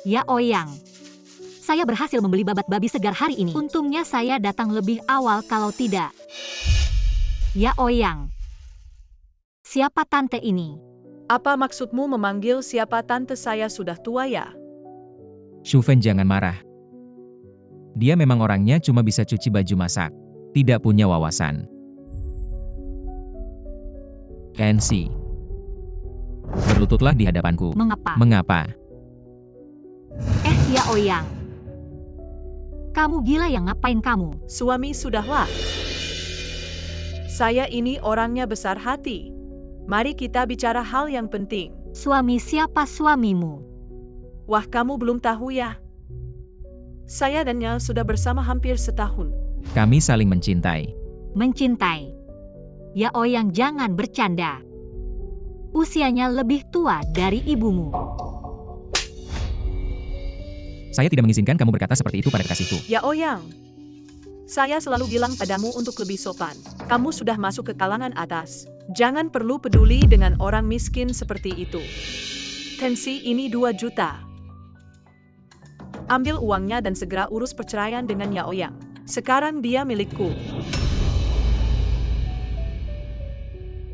Ya Oyang, saya berhasil membeli babat babi segar hari ini. Untungnya saya datang lebih awal, kalau tidak. Ya Oyang, siapa tante ini? Apa maksudmu memanggil siapa tante? Saya sudah tua ya? Shufen jangan marah. Dia memang orangnya cuma bisa cuci baju masak. Tidak punya wawasan. Kenshi, berlututlah di hadapanku. Mengapa? Mengapa? Ya Oyang, kamu gila ya? Ngapain kamu? Suami, sudahlah. Saya ini orangnya besar hati. Mari kita bicara hal yang penting. Suami siapa suamimu? Wah, kamu belum tahu ya? Saya dan Nya sudah bersama hampir setahun. Kami saling mencintai. Mencintai? Ya Oyang, jangan bercanda. Usianya lebih tua dari ibumu. Saya tidak mengizinkan kamu berkata seperti itu pada kekasihku. Ya Oyang, saya selalu bilang padamu untuk lebih sopan. Kamu sudah masuk ke kalangan atas. Jangan perlu peduli dengan orang miskin seperti itu. Kenshi, ini 2 juta. Ambil uangnya dan segera urus perceraian dengan Ya Oyang. Sekarang dia milikku.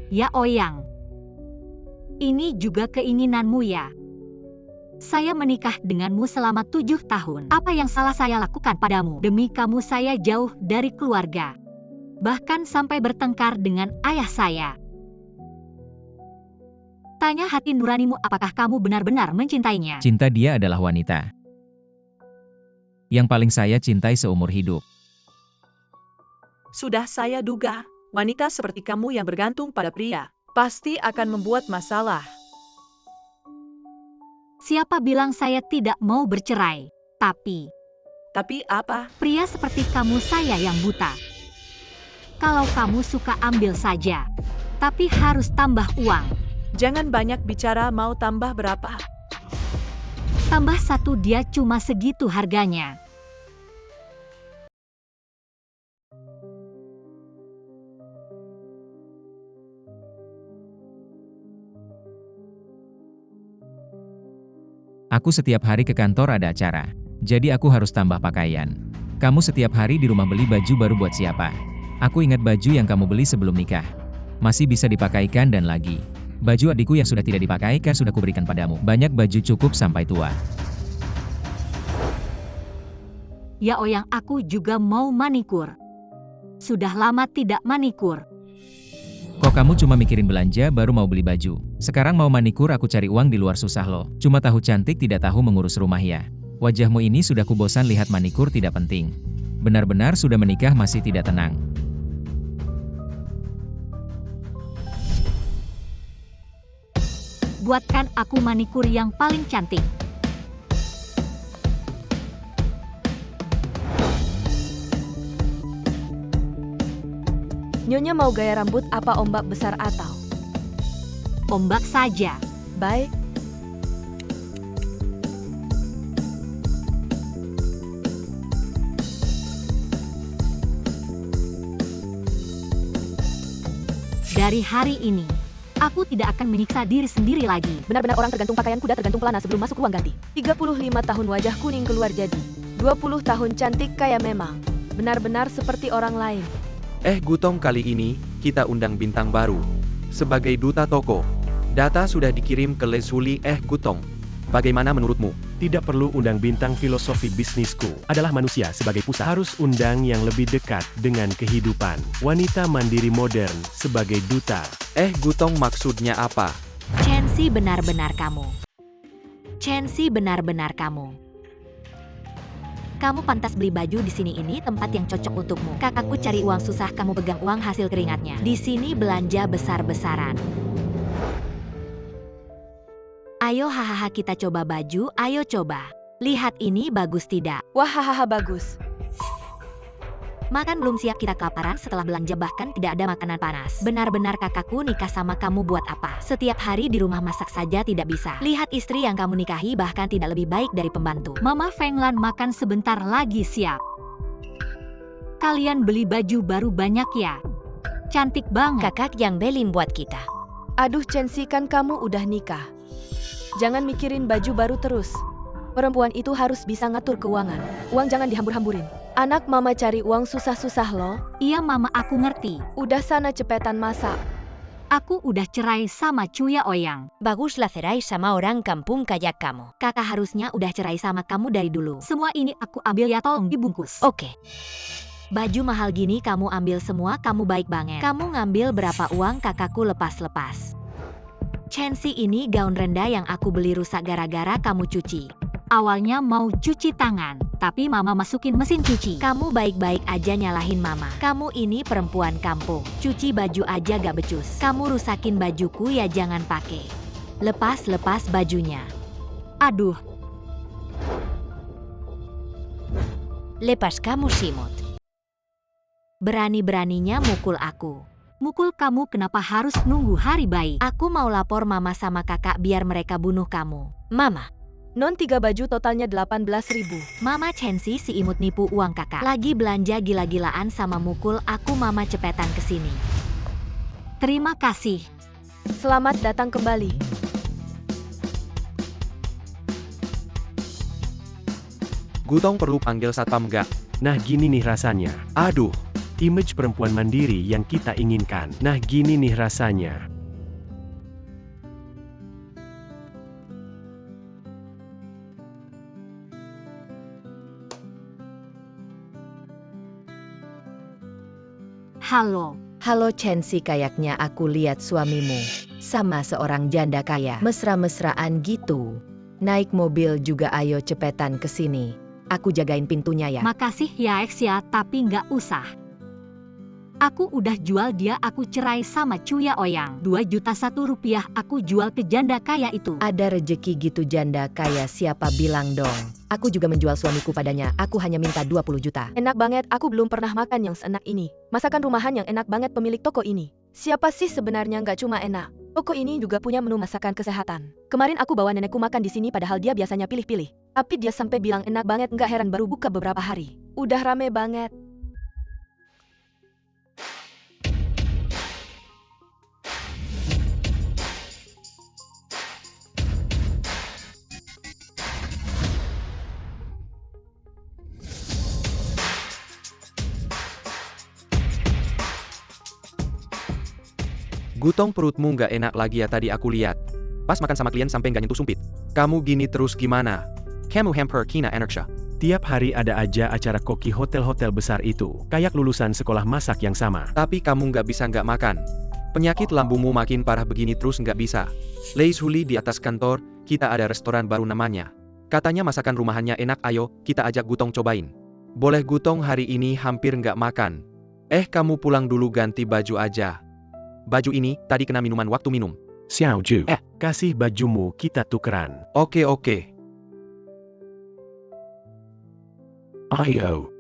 Ya Oyang, ini juga keinginanmu ya? Saya menikah denganmu selama 7 tahun. Apa yang salah saya lakukan padamu? Demi kamu saya jauh dari keluarga. Bahkan sampai bertengkar dengan ayah saya. Tanya hati nuranimu, apakah kamu benar-benar mencintainya? Cinta dia adalah wanita yang paling saya cintai seumur hidup. Sudah saya duga, wanita seperti kamu yang bergantung pada pria, pasti akan membuat masalah. Siapa bilang saya tidak mau bercerai? Tapi apa? Pria seperti kamu saya yang buta. Kalau kamu suka ambil saja. Tapi harus tambah uang. Jangan banyak bicara, mau tambah berapa? Tambah 1, dia cuma segitu harganya. Aku setiap hari ke kantor ada acara. Jadi aku harus tambah pakaian. Kamu setiap hari di rumah beli baju baru buat siapa? Aku ingat baju yang kamu beli sebelum nikah. Masih bisa dipakaikan dan lagi. Baju adikku yang sudah tidak dipakaikan sudah kuberikan padamu. Banyak baju cukup sampai tua. Ya Oyang, aku juga mau manikur. Sudah lama tidak manikur. Kok kamu cuma mikirin belanja baru mau beli baju? Sekarang mau manikur aku cari uang di luar susah loh. Cuma tahu cantik tidak tahu mengurus rumah ya. Wajahmu ini sudah kubosan lihat manikur tidak penting. Benar-benar sudah menikah masih tidak tenang. Buatkan aku manikur yang paling cantik. Nyonya mau gaya rambut apa ombak besar atau? Ombak saja. Baik. Dari hari ini, aku tidak akan menyiksa diri sendiri lagi. Benar-benar orang tergantung pakaian kuda tergantung pelana sebelum masuk ruang ganti. 35 tahun wajah kuning keluar jadi. 20 tahun cantik kayak memang. Benar-benar seperti orang lain. Gutong, kali ini, kita undang bintang baru. Sebagai duta toko. Data sudah dikirim ke Lesuli. Gutong, bagaimana menurutmu? Tidak perlu undang bintang. Filosofi bisnisku adalah manusia sebagai pusat. Harus undang yang lebih dekat dengan kehidupan. Wanita mandiri modern sebagai duta. Gutong, maksudnya apa? Kenshi, benar-benar kamu. Kenshi, benar-benar kamu. Kamu pantas beli baju di sini, ini tempat yang cocok untukmu. Kakakku cari uang susah, kamu pegang uang hasil keringatnya. Di sini belanja besar-besaran. Ayo hahaha, kita coba baju, ayo coba. Lihat ini bagus tidak? Wah, hahaha, bagus. Makan belum siap, kita kelaparan setelah belanja, bahkan tidak ada makanan panas. Benar-benar kakakku nikah sama kamu buat apa? Setiap hari di rumah masak saja tidak bisa. Lihat istri yang kamu nikahi bahkan tidak lebih baik dari pembantu. Mama Fenglan makan sebentar lagi siap. Kalian beli baju baru banyak ya? Cantik banget. Kakak yang belim buat kita. Aduh Kenshi, kan kamu udah nikah. Jangan mikirin baju baru terus. Perempuan itu harus bisa ngatur keuangan. Uang jangan dihambur-hamburin. Anak mama cari uang susah-susah loh. Iya mama, aku ngerti. Udah sana cepetan masak. Aku udah cerai sama Cuya Oyang. Baguslah cerai sama orang kampung kayak kamu. Kakak harusnya udah cerai sama kamu dari dulu. Semua ini aku ambil ya, tolong dibungkus. Oke. Baju mahal gini kamu ambil semua, kamu baik banget. Kamu ngambil berapa uang kakakku lepas-lepas. Chancy, ini gaun rendah yang aku beli rusak gara-gara kamu cuci. Awalnya mau cuci tangan, tapi mama masukin mesin cuci. Kamu baik-baik aja nyalahin mama. Kamu ini perempuan kampung. Cuci baju aja gak becus. Kamu rusakin bajuku ya, jangan pakai. Lepas bajunya. Aduh. Lepas kamu simut. Berani-beraninya mukul aku. Mukul kamu, kenapa harus nunggu hari baik? Aku mau lapor mama sama kakak biar mereka bunuh kamu. Mama. Non 3 baju totalnya 18.000. Mama Chancy si imut nipu uang kakak. Lagi belanja gila-gilaan sama mukul aku. Mama cepetan kesini. Terima kasih. Selamat datang kembali. Gutong perlu panggil satpam gak? Nah gini nih rasanya. Aduh. Image perempuan mandiri yang kita inginkan. Nah gini nih rasanya. Halo. Halo Chancy, kayaknya aku lihat suamimu sama seorang janda kaya. Mesra-mesraan gitu. Naik mobil juga, ayo cepetan kesini. Aku jagain pintunya ya. Makasih ya X ya, tapi nggak usah. Aku udah jual dia, aku cerai sama Cuya Oyang. 2,1 juta rupiah aku jual ke janda kaya itu. Ada rejeki gitu janda kaya, siapa bilang dong. Aku juga menjual suamiku padanya, aku hanya minta 20 juta. Enak banget, aku belum pernah makan yang seenak ini. Masakan rumahan yang enak banget pemilik toko ini. Siapa sih sebenarnya, nggak cuma enak. Toko ini juga punya menu masakan kesehatan. Kemarin aku bawa nenekku makan di sini padahal dia biasanya pilih-pilih. Tapi dia sampai bilang enak banget, nggak heran baru buka beberapa hari. Udah rame banget. Gutong, perutmu nggak enak lagi ya, tadi aku lihat. Pas makan sama klien sampai nggak nyentuh sumpit. Kamu gini terus gimana? Kamu hamper kina energia. Tiap hari ada aja acara koki hotel-hotel besar itu. Kayak lulusan sekolah masak yang sama. Tapi kamu nggak bisa nggak makan. Penyakit lambungmu makin parah begini terus nggak bisa. Leis Huli di atas kantor, kita ada restoran baru namanya. Katanya masakan rumahannya enak, ayo, kita ajak Gutong cobain. Boleh Gutong, hari ini hampir nggak makan. Kamu pulang dulu ganti baju aja. Baju ini, tadi kena minuman waktu minum. Xiao Ju, kasih bajumu, kita tukeran. Oke. Ayo.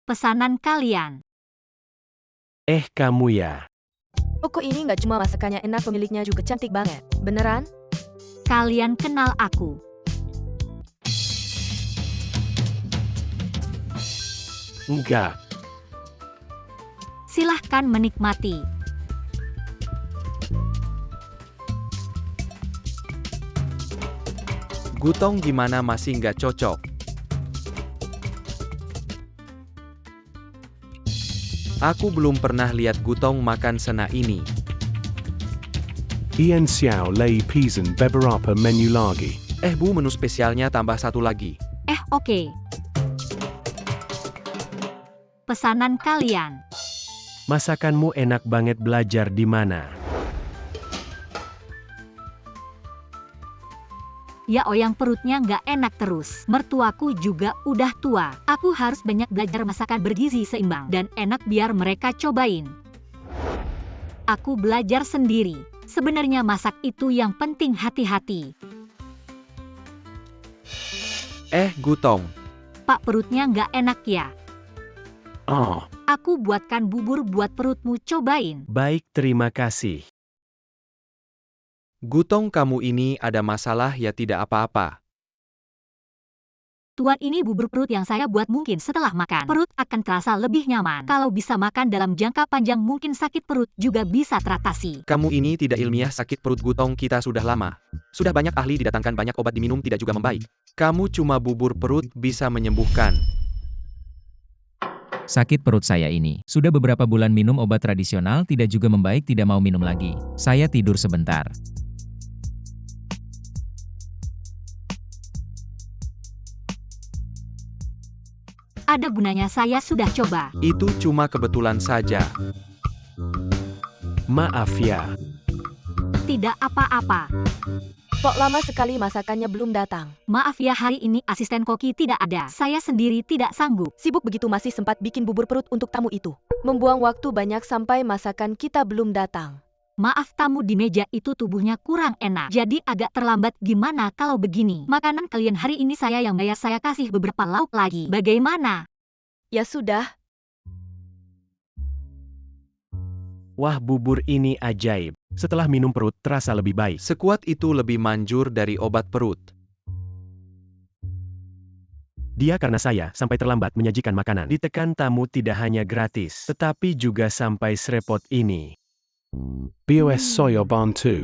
Pesanan kalian. Kamu ya. Toko ini nggak cuma masakannya enak, pemiliknya juga cantik banget. Beneran? Kalian kenal aku. Enggak. Silahkan menikmati. Gutong gimana, masih nggak cocok? Aku belum pernah lihat Gutong makan sena ini. Ian Xiao lei pisen beberapa menu lagi. Bu, menu spesialnya tambah satu lagi. Oke. Pesanan kalian. Masakanmu enak banget, belajar di mana? Ya Oyang, perutnya nggak enak terus. Mertuaku juga udah tua. Aku harus banyak belajar masakan bergizi seimbang dan enak biar mereka cobain. Aku belajar sendiri. Sebenarnya masak itu yang penting hati-hati. Gutong. Pak, perutnya nggak enak ya? Oh, Aku buatkan bubur buat perutmu, cobain. baik, terima kasih. Gutong, kamu ini ada masalah ya? Tidak apa-apa. Tuan, ini bubur perut yang saya buat, mungkin setelah makan, perut akan terasa lebih nyaman. Kalau bisa makan dalam jangka panjang, mungkin sakit perut juga bisa teratasi. Kamu ini tidak ilmiah. Sakit perut Gutong kita sudah lama. Sudah banyak ahli didatangkan, banyak obat diminum tidak juga membaik. Kamu cuma bubur perut bisa menyembuhkan. Sakit perut saya ini. Sudah beberapa bulan minum obat tradisional tidak juga membaik, tidak mau minum lagi. Saya tidur sebentar. Ada gunanya, saya sudah coba. Itu cuma kebetulan saja. Maaf ya. Tidak apa-apa. Kok lama sekali masakannya belum datang? Maaf ya, hari ini asisten koki tidak ada. Saya sendiri tidak sanggup. Sibuk begitu masih sempat bikin bubur perut untuk tamu itu. Membuang waktu banyak sampai masakan kita belum datang. Maaf, tamu di meja itu tubuhnya kurang enak, jadi agak terlambat. Gimana kalau begini? Makanan kalian hari ini saya yang bayar, saya kasih beberapa lauk lagi. Bagaimana? Ya sudah. Wah, bubur ini ajaib. Setelah minum perut terasa lebih baik. Sekuat itu lebih manjur dari obat perut. Dia karena saya sampai terlambat menyajikan makanan. Ditekan tamu tidak hanya gratis, tetapi juga sampai serepot ini. BOS Soyo Bantu.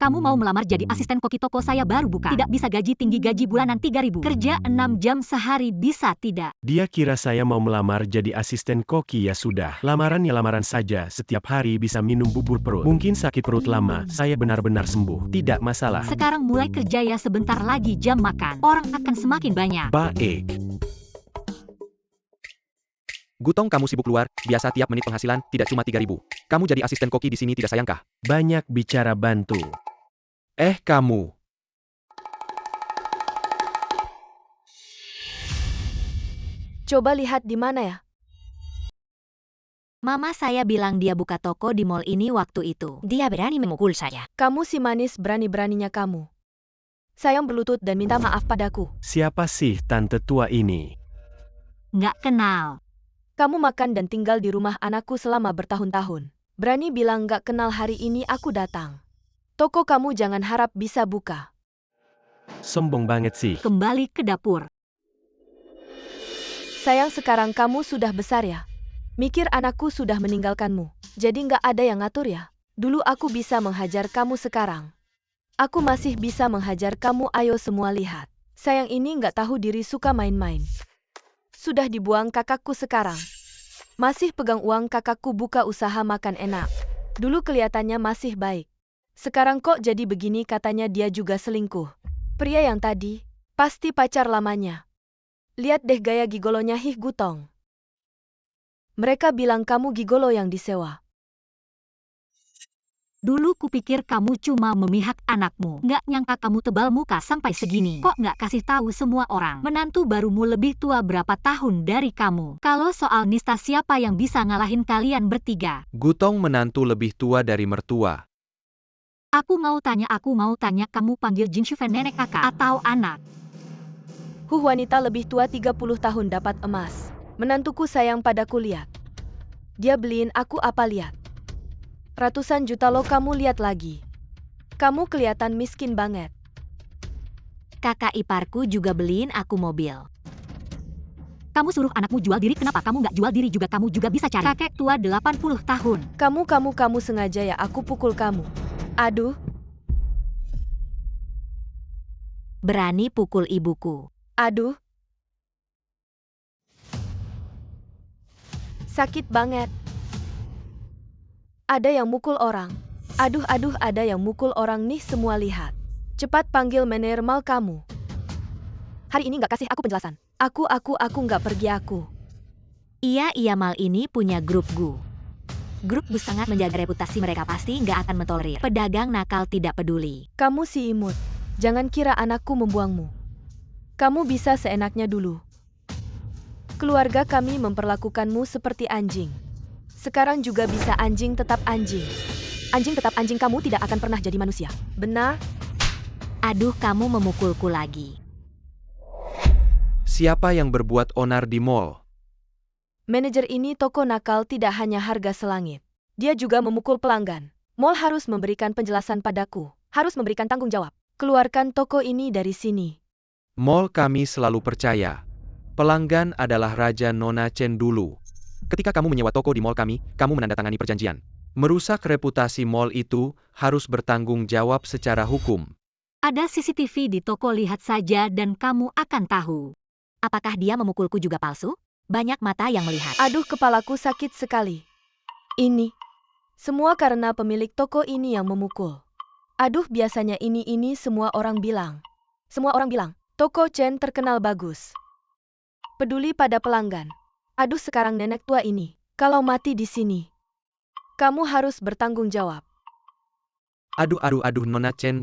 Kamu mau melamar jadi asisten koki? Toko saya baru buka. Tidak bisa gaji tinggi, gaji bulanan 3.000. Kerja 6 jam sehari, bisa tidak? Dia kira saya mau melamar jadi asisten koki. Ya sudah, lamaran ya lamaran saja. Setiap hari bisa minum bubur perut. Mungkin sakit perut lama, saya benar-benar sembuh. Tidak masalah. Sekarang mulai kerja ya, sebentar lagi jam makan. Orang akan semakin banyak. Baik. Gutong, kamu sibuk luar biasa, tiap menit penghasilan tidak cuma 3.000. Kamu jadi asisten koki di sini tidak sayangkah? Banyak bicara bantu. Kamu. Coba lihat di mana ya? Mama saya bilang dia buka toko di mall ini waktu itu. Dia berani memukul saya. Kamu si manis, berani-beraninya kamu. Sayang berlutut dan minta maaf padaku. Siapa sih tante tua ini? Nggak kenal. Kamu makan dan tinggal di rumah anakku selama bertahun-tahun. Berani bilang nggak kenal, hari ini aku datang. Toko kamu jangan harap bisa buka. Sombong banget sih. Kembali ke dapur. Sayang, sekarang kamu sudah besar ya. Mikir anakku sudah meninggalkanmu. Jadi nggak ada yang ngatur ya. Dulu aku bisa menghajar kamu, sekarang aku masih bisa menghajar kamu. Ayo semua lihat. Sayang ini nggak tahu diri, suka main-main. Sudah dibuang kakakku sekarang. Masih pegang uang kakakku, buka usaha makan enak. Dulu kelihatannya masih baik. Sekarang kok jadi begini? Katanya dia juga selingkuh. Pria yang tadi pasti pacar lamanya. Lihat deh gaya gigolonya. Hih Gutong. Mereka bilang kamu gigolo yang disewa. Dulu kupikir kamu cuma memihak anakmu. Nggak nyangka kamu tebal muka sampai segini. Kok nggak kasih tahu semua orang? Menantu barumu lebih tua berapa tahun dari kamu. Kalau soal nista, siapa yang bisa ngalahin kalian bertiga? Gutong menantu lebih tua dari mertua. Aku mau tanya, kamu panggil Jin Shufen nenek, kakak, atau anak? Wanita lebih tua 30 tahun dapat emas. Menantuku sayang padaku, lihat. Dia beliin aku apa, lihat. Ratusan juta loh, kamu lihat lagi. Kamu kelihatan miskin banget. Kakak iparku juga beliin aku mobil. Kamu suruh anakmu jual diri, kenapa kamu nggak jual diri juga? Kamu juga bisa cari. Kakek tua 80 tahun. Kamu sengaja ya aku pukul kamu. Aduh. Berani pukul ibuku. Aduh. Sakit banget. Ada yang mukul orang. Aduh, ada yang mukul orang nih, semua lihat. Cepat panggil manajer mal kamu. Hari ini nggak kasih aku penjelasan. Aku nggak pergi aku. Iya, mal ini punya grup Gu. Grup Gu sangat menjaga reputasi mereka, pasti nggak akan mentolerir pedagang nakal, tidak peduli. Kamu si imut. Jangan kira anakku membuangmu. Kamu bisa seenaknya dulu. Keluarga kami memperlakukanmu seperti anjing. Sekarang juga bisa anjing tetap anjing. Anjing tetap anjing, kamu tidak akan pernah jadi manusia. Benar? Aduh, kamu memukulku lagi. Siapa yang berbuat onar di mall? Manajer ini toko nakal, tidak hanya harga selangit. Dia juga memukul pelanggan. Mall harus memberikan penjelasan padaku. Harus memberikan tanggung jawab. Keluarkan toko ini dari sini. Mall kami selalu percaya. Pelanggan adalah Raja Nona Chen dulu. Ketika kamu menyewa toko di mall kami, kamu menandatangani perjanjian. Merusak reputasi mall itu harus bertanggung jawab secara hukum. Ada CCTV di toko, lihat saja dan kamu akan tahu. Apakah dia memukulku juga palsu? Banyak mata yang melihat. Aduh, kepalaku sakit sekali. Ini semua karena pemilik toko ini yang memukul. Aduh, biasanya ini semua orang bilang. Toko Chen terkenal bagus. Peduli pada pelanggan. Aduh, sekarang nenek tua ini, kalau mati di sini, kamu harus bertanggung jawab. Aduh, Nona Chen,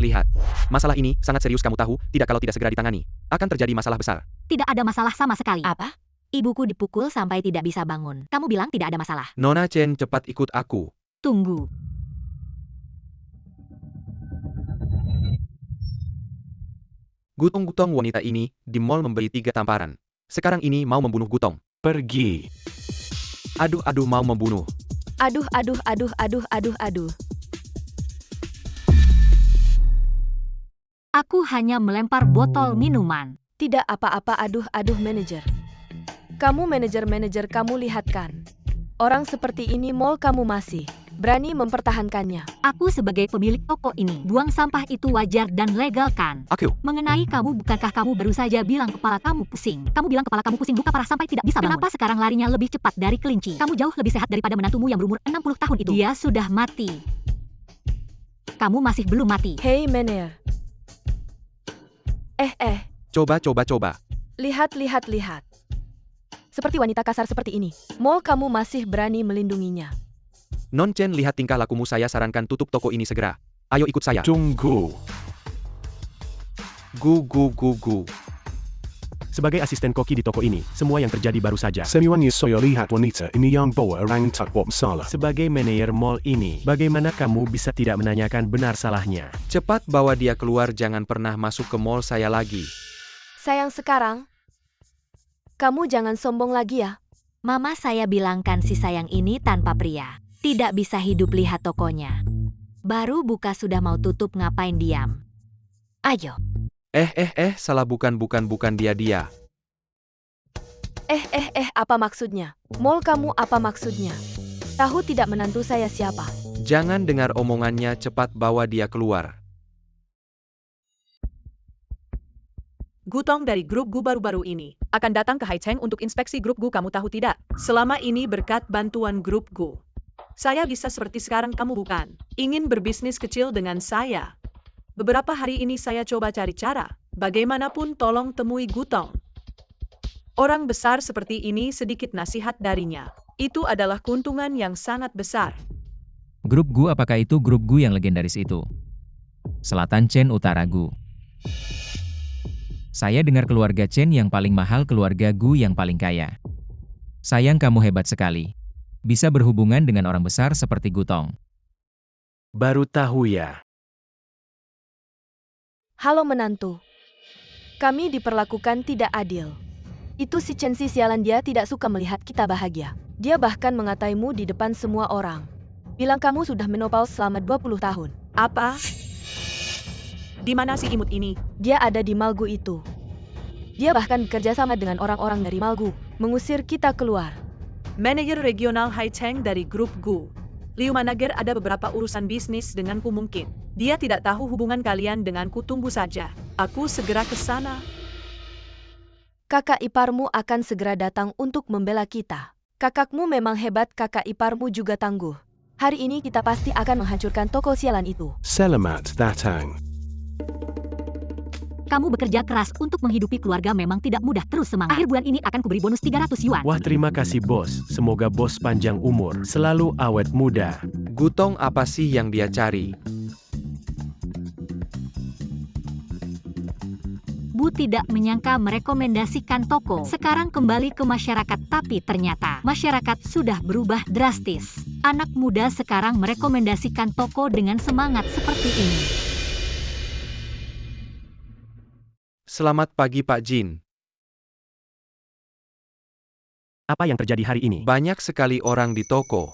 lihat. Masalah ini sangat serius, kamu tahu, tidak kalau tidak segera ditangani. Akan terjadi masalah besar. Tidak ada masalah sama sekali. Apa? Ibuku dipukul sampai tidak bisa bangun. Kamu bilang tidak ada masalah. Nona Chen, cepat ikut aku. Tunggu. Gutong wanita ini di mall memberi 3 tamparan. Sekarang ini mau membunuh Gutong. Pergi. Aduh, mau membunuh. Aduh. Aku hanya melempar botol minuman. Tidak apa-apa, aduh manajer. Kamu manajer kamu lihat kan. Orang seperti ini mall kamu masih berani mempertahankannya. Aku sebagai pemilik toko ini, buang sampah itu wajar dan legal kan? Aku. Mengenai kamu, bukankah kamu baru saja bilang kepala kamu pusing? Kamu bilang kepala kamu pusing luka parah sampai tidak bisa bangun. Kenapa sekarang larinya lebih cepat dari kelinci? Kamu jauh lebih sehat daripada menantumu yang berumur 60 tahun itu. Dia sudah mati. Kamu masih belum mati. Hei manajer. Coba. Lihat. Seperti wanita kasar seperti ini, mall kamu masih berani melindunginya. Non Chen, lihat tingkah lakumu, saya sarankan tutup toko ini segera. Ayo ikut saya. Tunggu. Gu. Sebagai asisten koki di toko ini, semua yang terjadi baru saja. Semuanya saya lihat wanita ini yang bawa orang tak salah. Sebagai manajer mall ini, bagaimana kamu bisa tidak menanyakan benar salahnya? Cepat bawa dia keluar, jangan pernah masuk ke mall saya lagi. Sayang, sekarang kamu jangan sombong lagi ya. Mama saya bilangkan si sayang ini tanpa pria. Tidak bisa hidup, lihat tokonya. Baru buka sudah mau tutup, ngapain diam? Ayo. Salah, bukan dia. Apa maksudnya? Mall kamu apa maksudnya? Tahu tidak menantu saya siapa? Jangan dengar omongannya, cepat bawa dia keluar. Gutong dari grup Gu baru-baru ini akan datang ke Haicheng untuk inspeksi grup Gu, kamu tahu tidak? Selama ini berkat bantuan grup Gu, saya bisa seperti sekarang, kamu bukan. Ingin berbisnis kecil dengan saya. Beberapa hari ini saya coba cari cara. Bagaimanapun tolong temui Gutong. Orang besar seperti ini, sedikit nasihat darinya. Itu adalah keuntungan yang sangat besar. Grup Gu, apakah itu grup Gu yang legendaris itu? Selatan Chen, Utara Gu. Saya dengar keluarga Chen yang paling mahal, keluarga Gu yang paling kaya. Sayang, kamu hebat sekali. Bisa berhubungan dengan orang besar seperti Gutong. Baru tahu ya. Halo menantu. Kami diperlakukan tidak adil. Itu si Chen, si sialan, dia tidak suka melihat kita bahagia. Dia bahkan mengataimu di depan semua orang. Bilang kamu sudah menopause selama 20 tahun. Apa? Di mana si imut ini? Dia ada di Malgu itu. Dia bahkan bekerja sama dengan orang-orang dari Malgu, mengusir kita keluar. Manajer regional Haicheng dari grup Gu, Liu Manager, ada beberapa urusan bisnis denganku mungkin. Dia tidak tahu hubungan kalian denganku, tunggu saja. Aku segera ke sana. Kakak iparmu akan segera datang untuk membela kita. Kakakmu memang hebat, kakak iparmu juga tangguh. Hari ini kita pasti akan menghancurkan toko sialan itu. Selamat datang. Kamu bekerja keras untuk menghidupi keluarga memang tidak mudah, terus semangat. Akhir bulan ini akan kuberi bonus 300 yuan. Wah, terima kasih bos. Semoga bos panjang umur, selalu awet muda. Gutong apa sih yang dia cari? Bu tidak menyangka merekomendasikan toko sekarang kembali ke masyarakat, tapi ternyata masyarakat sudah berubah drastis. Anak muda sekarang merekomendasikan toko dengan semangat seperti ini. Selamat pagi Pak Jin. Apa yang terjadi hari ini? Banyak sekali orang di toko.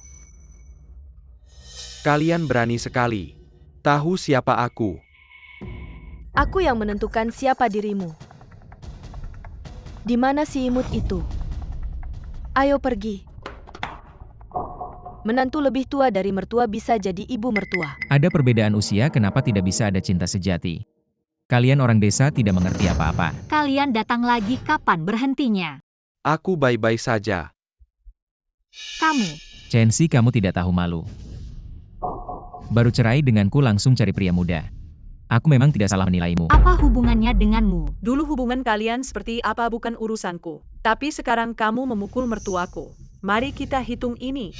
Kalian berani sekali. Tahu siapa aku? Aku yang menentukan siapa dirimu. Di mana si imut itu? Ayo pergi. Menantu lebih tua dari mertua bisa jadi ibu mertua. Ada perbedaan usia, kenapa tidak bisa ada cinta sejati? Kalian orang desa tidak mengerti apa-apa. Kalian datang lagi kapan berhentinya? Aku baik-baik saja. Kamu, Chensi, kamu tidak tahu malu. Baru cerai denganku langsung cari pria muda. Aku memang tidak salah menilaimu. apa hubungannya denganmu? Dulu hubungan kalian seperti apa bukan urusanku. Tapi sekarang kamu memukul mertuaku. Mari kita hitung ini.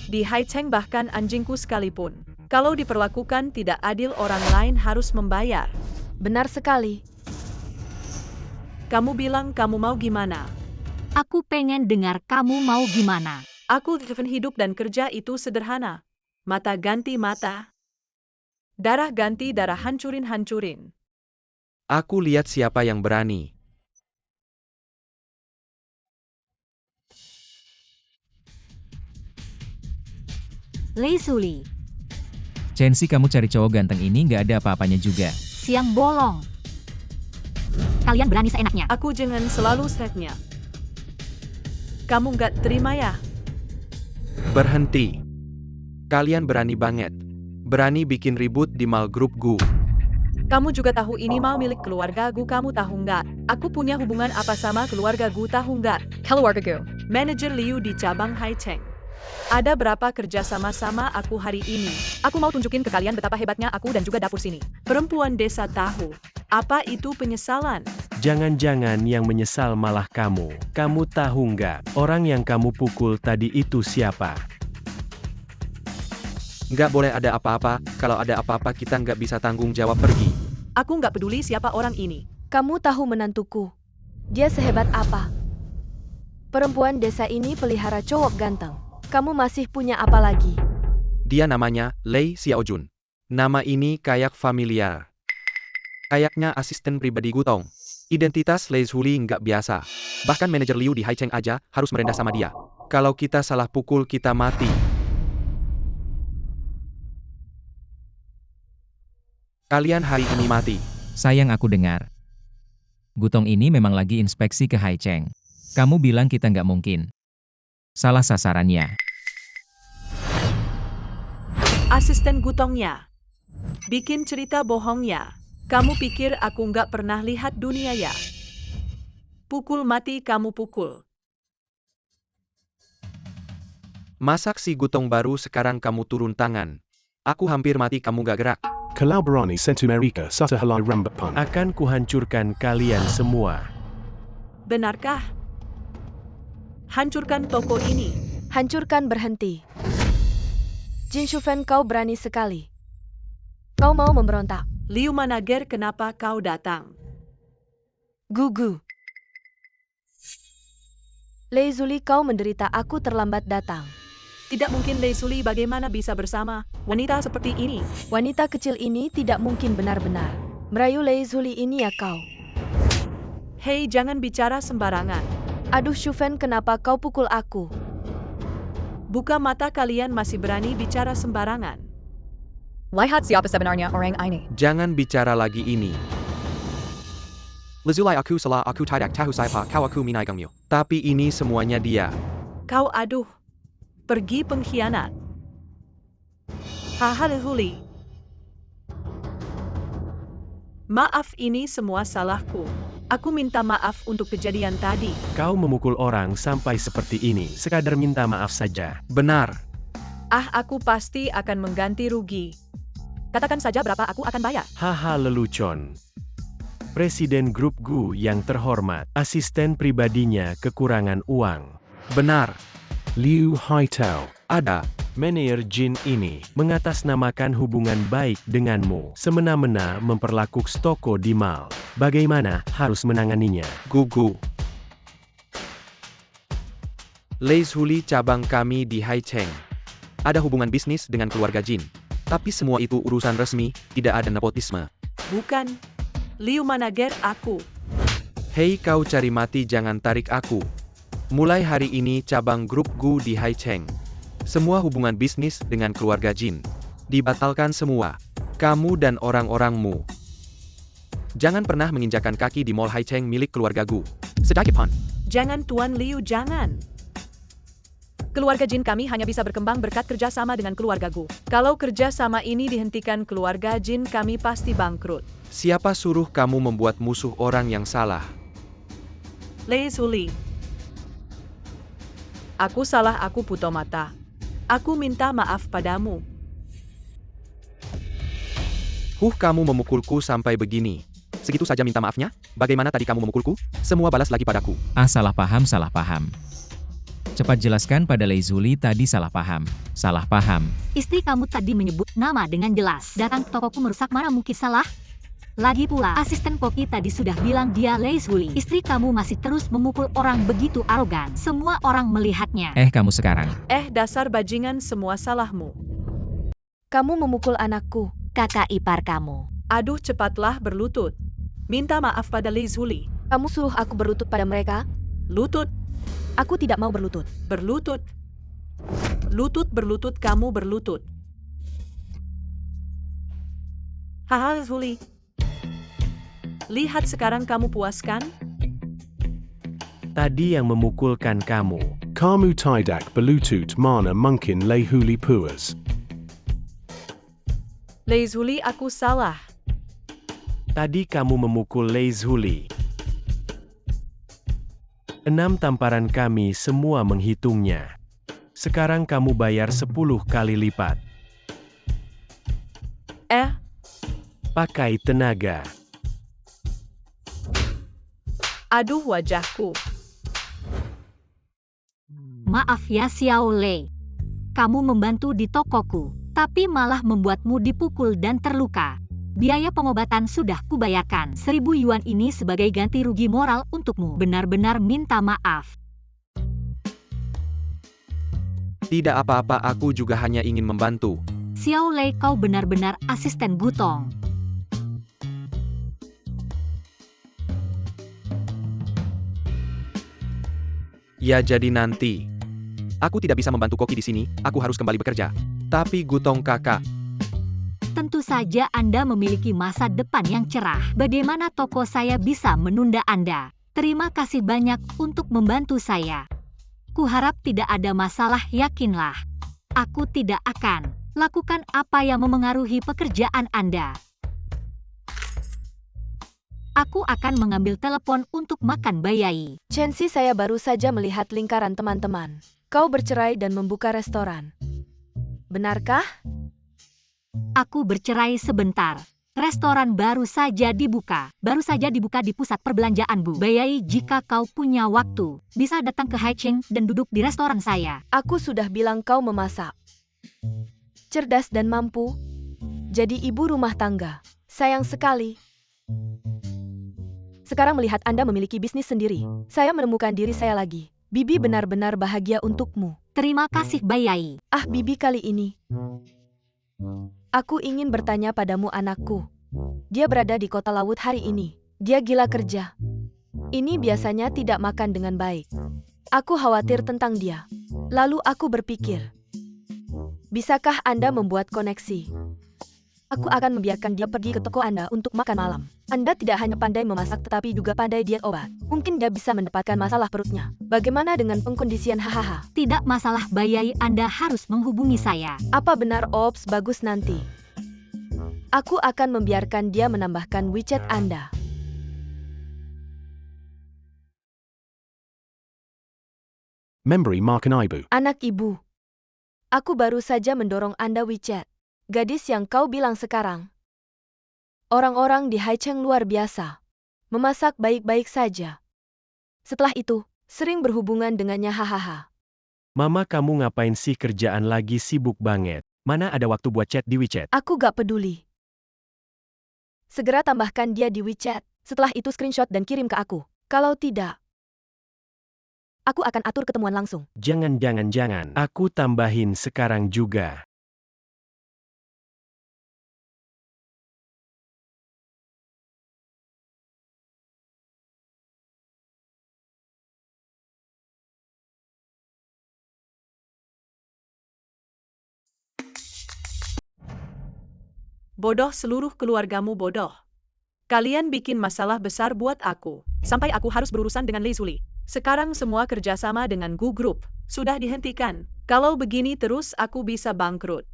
Di Haicheng bahkan anjingku sekalipun. Kalau diperlakukan tidak adil, orang lain harus membayar. Benar sekali. Kamu bilang kamu mau gimana? Aku pengen dengar kamu mau gimana. Aku hidup dan kerja itu sederhana. Mata ganti mata. Darah ganti darah, hancurin. Aku lihat siapa yang berani. Lei Suli, Chensi, kamu cari cowok ganteng ini nggak ada apa-apanya juga. siang bolong. Kalian berani seenaknya. Aku jangan selalu setnya. Kamu nggak terima ya? Berhenti. Kalian berani banget. Berani bikin ribut di mal grup Gu. Kamu juga tahu ini mal milik keluarga Gu, kamu tahu nggak? Aku punya hubungan apa sama keluarga Gu, tahu nggak? Keluarga Gu. Manajer Liu di cabang Haicheng. Ada berapa kerja sama-sama aku hari ini? Aku mau tunjukin ke kalian betapa hebatnya aku dan juga dapur sini. Perempuan desa tahu. Apa itu penyesalan? Jangan-jangan yang menyesal malah kamu. Kamu tahu nggak, orang yang kamu pukul tadi itu siapa? Nggak boleh ada apa-apa, kalau ada apa-apa kita nggak bisa tanggung jawab, pergi. Aku nggak peduli siapa orang ini. Kamu tahu menantuku. Dia sehebat apa? Perempuan desa ini pelihara cowok ganteng. Kamu masih punya apa lagi? Dia namanya Lei Xiaojun. Nama ini kayak familiar. Kayaknya asisten pribadi Gutong. Identitas Lei Zhuli nggak biasa. Bahkan manajer Liu di Haicheng aja harus merendah sama dia. Kalau kita salah pukul kita mati. Kalian hari ini mati. Sayang, aku dengar. Gutong ini memang lagi inspeksi ke Haicheng. Kamu bilang kita nggak mungkin. Salah sasarannya. Asisten Gutongnya. Bikin cerita bohong ya. Kamu pikir aku nggak pernah lihat dunia ya? Pukul mati kamu pukul. Masak si Gutong baru sekarang kamu turun tangan. Aku hampir mati kamu gak gerak. Kalau berani sentuh mereka, satu helai rambut pun. Akan kuhancurkan kalian semua. Benarkah? Hancurkan toko ini. Hancurkan, berhenti. Jin Shufen, kau berani sekali. Kau mau memberontak. Liu Manager, kenapa kau datang? Gugu. Lei Zuli, kau menderita, aku terlambat datang. Tidak mungkin Lei Zuli, bagaimana bisa bersama wanita seperti ini? Wanita kecil ini tidak mungkin benar-benar merayu Lei Zuli ini ya kau. Hei, jangan bicara sembarangan. Aduh Shufen, kenapa kau pukul aku? Buka mata kalian, masih berani bicara sembarangan. Lihat siapa sebenarnya orang ini. Jangan bicara lagi ini. Lazulai aku salah, aku tidak tahu siapa kau, aku minai gangmu. Tapi ini semuanya dia. Kau aduh. Pergi pengkhianat. Haha Huli. Maaf, ini semua salahku. Aku minta maaf untuk kejadian tadi. Kau memukul orang sampai seperti ini, sekadar minta maaf saja. Benar. Aku pasti akan mengganti rugi. Katakan saja berapa aku akan bayar. Haha, lelucon. Presiden grup Gu yang terhormat, asisten pribadinya kekurangan uang. Benar. Liu Haitao. Ada. Manajer Jin ini mengatasnamakan hubungan baik denganmu, semena-mena memperlakukan toko di mal. Bagaimana harus menanganinya? Gugu. Lei Zhuli cabang kami di Haicheng. Ada hubungan bisnis dengan keluarga Jin. Tapi semua itu urusan resmi, tidak ada nepotisme. Bukan. Liu Manager, aku. Hei, kau cari mati, jangan tarik aku. Mulai hari ini cabang grup Gu di Haicheng. Semua hubungan bisnis dengan keluarga Jin dibatalkan semua. Kamu dan orang-orangmu. Jangan pernah menginjakan kaki di Mall Haicheng milik keluarga Gu. Sedikit pun. Jangan Tuan Liu, jangan. Keluarga Jin kami hanya bisa berkembang berkat kerjasama dengan keluarga Gu. Kalau kerjasama ini dihentikan keluarga Jin kami pasti bangkrut. Siapa suruh kamu membuat musuh orang yang salah? Lei Zuli. Aku salah, aku buta mata. Aku minta maaf padamu. Kamu memukulku sampai begini. Segitu saja minta maafnya? Bagaimana tadi kamu memukulku? Semua balas lagi padaku. Salah paham, salah paham. Cepat jelaskan pada Lei Zuli tadi salah paham. Salah paham. Istri kamu tadi menyebut nama dengan jelas. Datang ke tokoku merusak, mana mungkin salah? Lagi pula, asisten Koki tadi sudah bilang dia Lei Zuli. Istri kamu masih terus memukul orang begitu arogan. Semua orang melihatnya. Kamu sekarang. Dasar bajingan, semua salahmu. Kamu memukul anakku. Kakak ipar kamu. Aduh, cepatlah berlutut. Minta maaf pada Lei Zuli. Kamu suruh aku berlutut pada mereka? Lutut, Aku tidak mau berlutut. berlutut. Lutut, berlutut, kamu berlutut. Haha, Zuli. Lihat sekarang kamu puas kan? Tadi yang memukulkan kamu. Kamu tidak berlutut mana mungkin Lei Huli puas. Lei Zuli, aku salah. Tadi kamu memukul Lei Zuli. 6 tamparan kami semua menghitungnya. Sekarang kamu bayar 10 kali lipat. Pakai tenaga. Aduh, wajahku. Maaf ya Xiao Lei. Kamu membantu di tokoku, tapi malah membuatmu dipukul dan terluka. Biaya pengobatan sudah kubayarkan. 1.000 yuan ini sebagai ganti rugi moral untukmu. Benar-benar minta maaf. Tidak apa-apa, aku juga hanya ingin membantu. Xiao Lei, kau benar-benar asisten Gutong. Ya jadi nanti. Aku tidak bisa membantu Koki di sini, aku harus kembali bekerja. Tapi Gutong kakak, Tentu saja Anda memiliki masa depan yang cerah. Bagaimana toko saya bisa menunda Anda? Terima kasih banyak untuk membantu saya. Kuharap tidak ada masalah, yakinlah. Aku tidak akan lakukan apa yang memengaruhi pekerjaan Anda. Aku akan mengambil telepon untuk makan bayai. Chensi, saya baru saja melihat lingkaran teman-teman. Kau bercerai dan membuka restoran. Benarkah? Aku bercerai sebentar. Restoran baru saja dibuka. Baru saja dibuka di pusat perbelanjaan, Bu. Bayai, jika kau punya waktu, bisa datang ke Haicheng dan duduk di restoran saya. Aku sudah bilang kau memasak. Cerdas dan mampu. Jadi ibu rumah tangga. Sayang sekali. Sekarang melihat Anda memiliki bisnis sendiri, saya menemukan diri saya lagi. Bibi benar-benar bahagia untukmu. Terima kasih, Bayai. Bibi kali ini. Aku ingin bertanya padamu, anakku. Dia berada di kota laut hari ini. Dia gila kerja. Ini biasanya tidak makan dengan baik. Aku khawatir tentang dia. Lalu aku berpikir, bisakah Anda membuat koneksi? Aku akan membiarkan dia pergi ke toko Anda untuk makan malam. Anda tidak hanya pandai memasak tetapi juga pandai diet obat. Mungkin dia bisa mendapatkan masalah perutnya. Bagaimana dengan pengkondisian? Hahaha. Tidak masalah, Bayai, Anda harus menghubungi saya. Apa benar? Ops, bagus nanti. Aku akan membiarkan dia menambahkan WeChat Anda. Memberi makan ibu. Anak ibu. Aku baru saja mendorong Anda WeChat. Gadis yang kau bilang sekarang. Orang-orang di Haicheng luar biasa. Memasak baik-baik saja. Setelah itu, sering berhubungan dengannya. Hahaha. Mama, kamu ngapain sih? Kerjaan lagi sibuk banget. Mana ada waktu buat chat di WeChat? Aku gak peduli. Segera tambahkan dia di WeChat. Setelah itu screenshot dan kirim ke aku. Kalau tidak, aku akan atur ketemuan langsung. Jangan. Aku tambahin sekarang juga. Bodoh, seluruh keluargamu bodoh. Kalian bikin masalah besar buat aku. Sampai aku harus berurusan dengan Lei Zuli. Sekarang semua kerjasama dengan Gu Group sudah dihentikan. Kalau begini terus aku bisa bangkrut.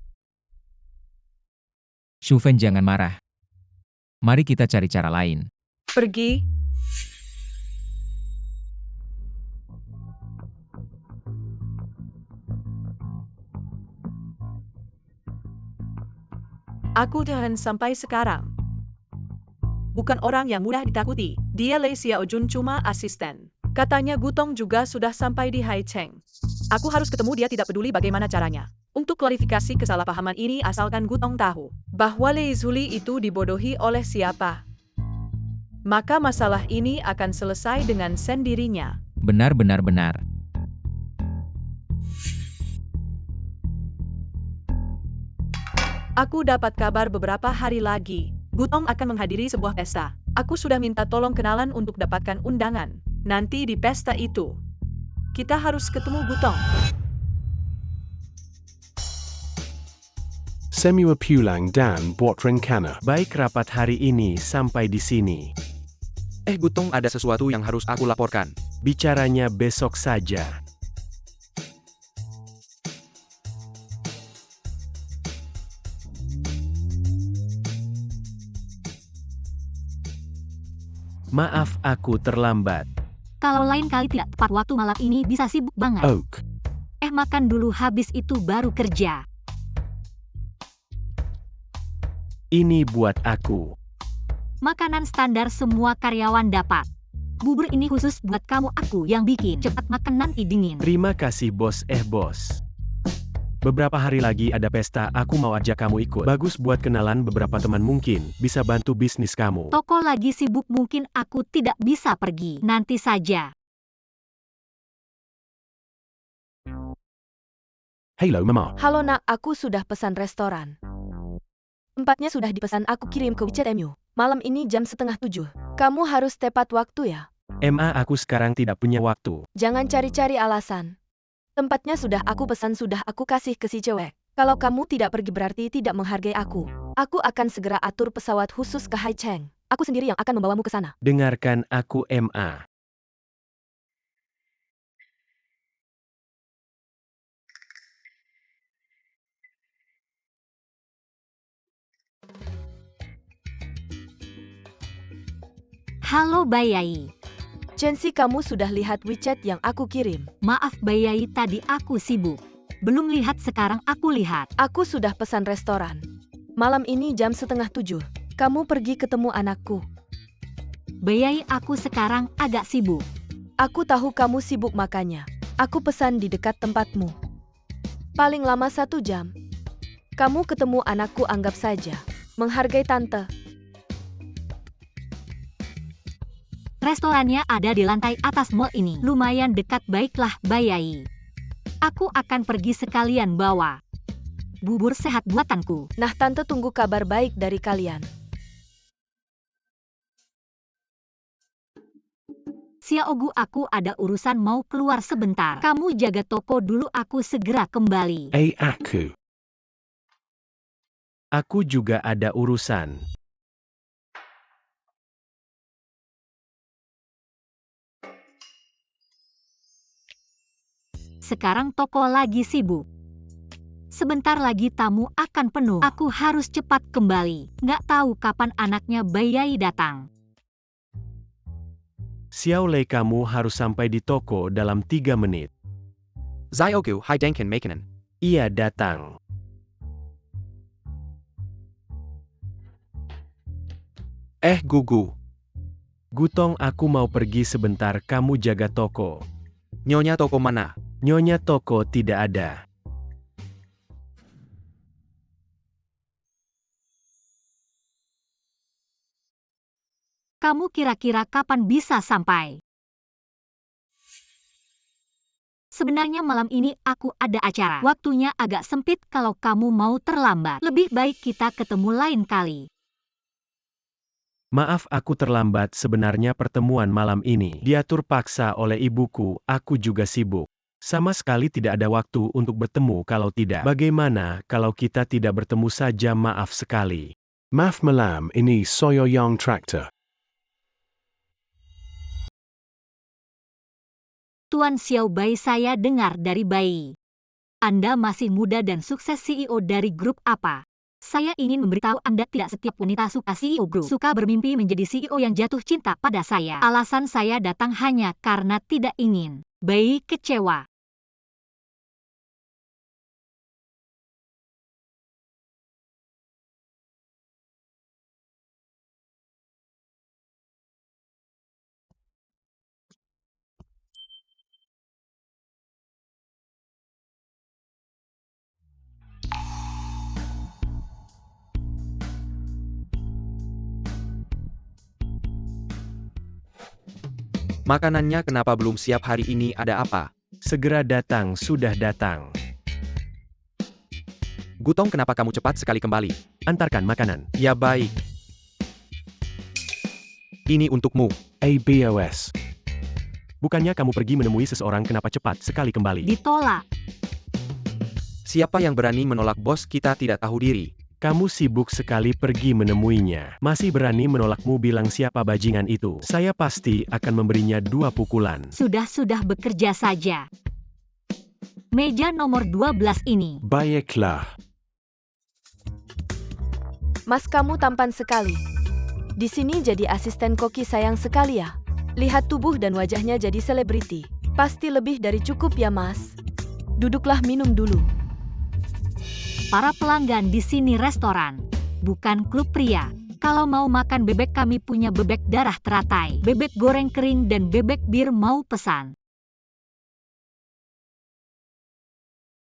Shu Fen jangan marah. Mari kita cari cara lain. Pergi. Aku tahan sampai sekarang. Bukan orang yang mudah ditakuti. Dia Lei Xiaojun cuma asisten. Katanya Gutong juga sudah sampai di Haicheng. Aku harus ketemu dia, tidak peduli bagaimana caranya. Untuk klarifikasi kesalahpahaman ini asalkan Gutong tahu bahwa Lei Zuli itu dibodohi oleh siapa. Maka masalah ini akan selesai dengan sendirinya. Benar. Aku dapat kabar beberapa hari lagi. Gutong akan menghadiri sebuah pesta. Aku sudah minta tolong kenalan untuk dapatkan undangan. Nanti di pesta itu, kita harus ketemu Gutong. Semua pulang dan buat rencana. Baik, rapat hari ini sampai di sini. Gutong, ada sesuatu yang harus aku laporkan. Bicaranya besok saja. Maaf aku terlambat. Kalau lain kali tidak tepat waktu malam ini bisa sibuk banget. Oak. Makan dulu habis itu baru kerja. Ini buat aku. Makanan standar semua karyawan dapat. Bubur ini khusus buat kamu, aku yang bikin. Cepat makan nanti dingin. Terima kasih bos. Bos. Beberapa hari lagi ada pesta, aku mau ajak kamu ikut. Bagus buat kenalan beberapa teman, mungkin bisa bantu bisnis kamu. Toko lagi sibuk, mungkin aku tidak bisa pergi. Nanti saja. Hello, Mama. Halo nak, aku sudah pesan restoran. Tempatnya sudah dipesan, aku kirim ke WeChat MU. Malam ini jam 6:30. Kamu harus tepat waktu ya. Aku sekarang tidak punya waktu. Jangan cari-cari alasan. Tempatnya sudah aku pesan, sudah aku kasih ke si cewek. Kalau kamu tidak pergi berarti tidak menghargai aku. Aku akan segera atur pesawat khusus ke Haicheng. Aku sendiri yang akan membawamu ke sana. Dengarkan aku, Halo Bayai. Chensi, kamu sudah lihat WeChat yang aku kirim? Maaf Bayai, tadi aku sibuk. Belum lihat, sekarang aku lihat. Aku sudah pesan restoran. Malam ini jam 6:30. Kamu pergi ketemu anakku. Bayai, aku sekarang agak sibuk. Aku tahu kamu sibuk, makanya aku pesan di dekat tempatmu. Paling lama 1 jam. Kamu ketemu anakku, anggap saja menghargai tante. Restorannya ada di lantai atas mall ini. Lumayan dekat. Baiklah Bayai. Aku akan pergi sekalian bawa bubur sehat buatanku. Nah, tante tunggu kabar baik dari kalian. Xiaogu, aku ada urusan mau keluar sebentar. Kamu jaga toko dulu, aku segera kembali. Aku juga ada urusan. Sekarang toko lagi sibuk. Sebentar lagi tamu akan penuh. Aku harus cepat kembali. Nggak tahu kapan anaknya Bayai datang. Xiao Lei, kamu harus sampai di toko dalam 3 menit. Ziogu, Hai Denken Makanan. Ia datang. Gugu. Gutong, aku mau pergi sebentar, kamu jaga toko. Nyonya, toko mana? Nyonya, toko tidak ada. Kamu kira-kira kapan bisa sampai? Sebenarnya malam ini aku ada acara. Waktunya agak sempit kalau kamu mau terlambat. Lebih baik kita ketemu lain kali. Maaf aku terlambat, sebenarnya pertemuan malam ini diatur paksa oleh ibuku, aku juga sibuk. Sama sekali tidak ada waktu untuk bertemu, kalau tidak. Bagaimana kalau kita tidak bertemu saja, maaf sekali. Math malam ini soyo yang traktor. Tuan Xiao Bai, saya dengar dari Bai. Anda masih muda dan sukses CEO dari grup apa? Saya ingin memberitahu Anda tidak setiap wanita suka CEO grup. Suka bermimpi menjadi CEO yang jatuh cinta pada saya. Alasan saya datang hanya karena tidak ingin Bai kecewa. Makanannya kenapa belum siap hari ini, ada apa? Segera datang, sudah datang. Gutong, kenapa kamu cepat sekali kembali? Antarkan makanan. Ya baik. Ini untukmu. ABOS. Bukannya kamu pergi menemui seseorang, kenapa cepat sekali kembali? Ditolak. Siapa yang berani menolak bos kita tidak tahu diri? Kamu sibuk sekali pergi menemuinya. Masih berani menolakmu, bilang siapa bajingan itu. Saya pasti akan memberinya 2 pukulan. Sudah bekerja saja. Meja nomor 12 ini. Baiklah. Mas, kamu tampan sekali. Di sini jadi asisten koki, sayang sekali ya. Lihat tubuh dan wajahnya jadi selebriti. Pasti lebih dari cukup ya, Mas. Duduklah, minum dulu. Para pelanggan di sini restoran, bukan klub pria. Kalau mau makan bebek, kami punya bebek darah teratai, bebek goreng kering, dan bebek bir, mau pesan.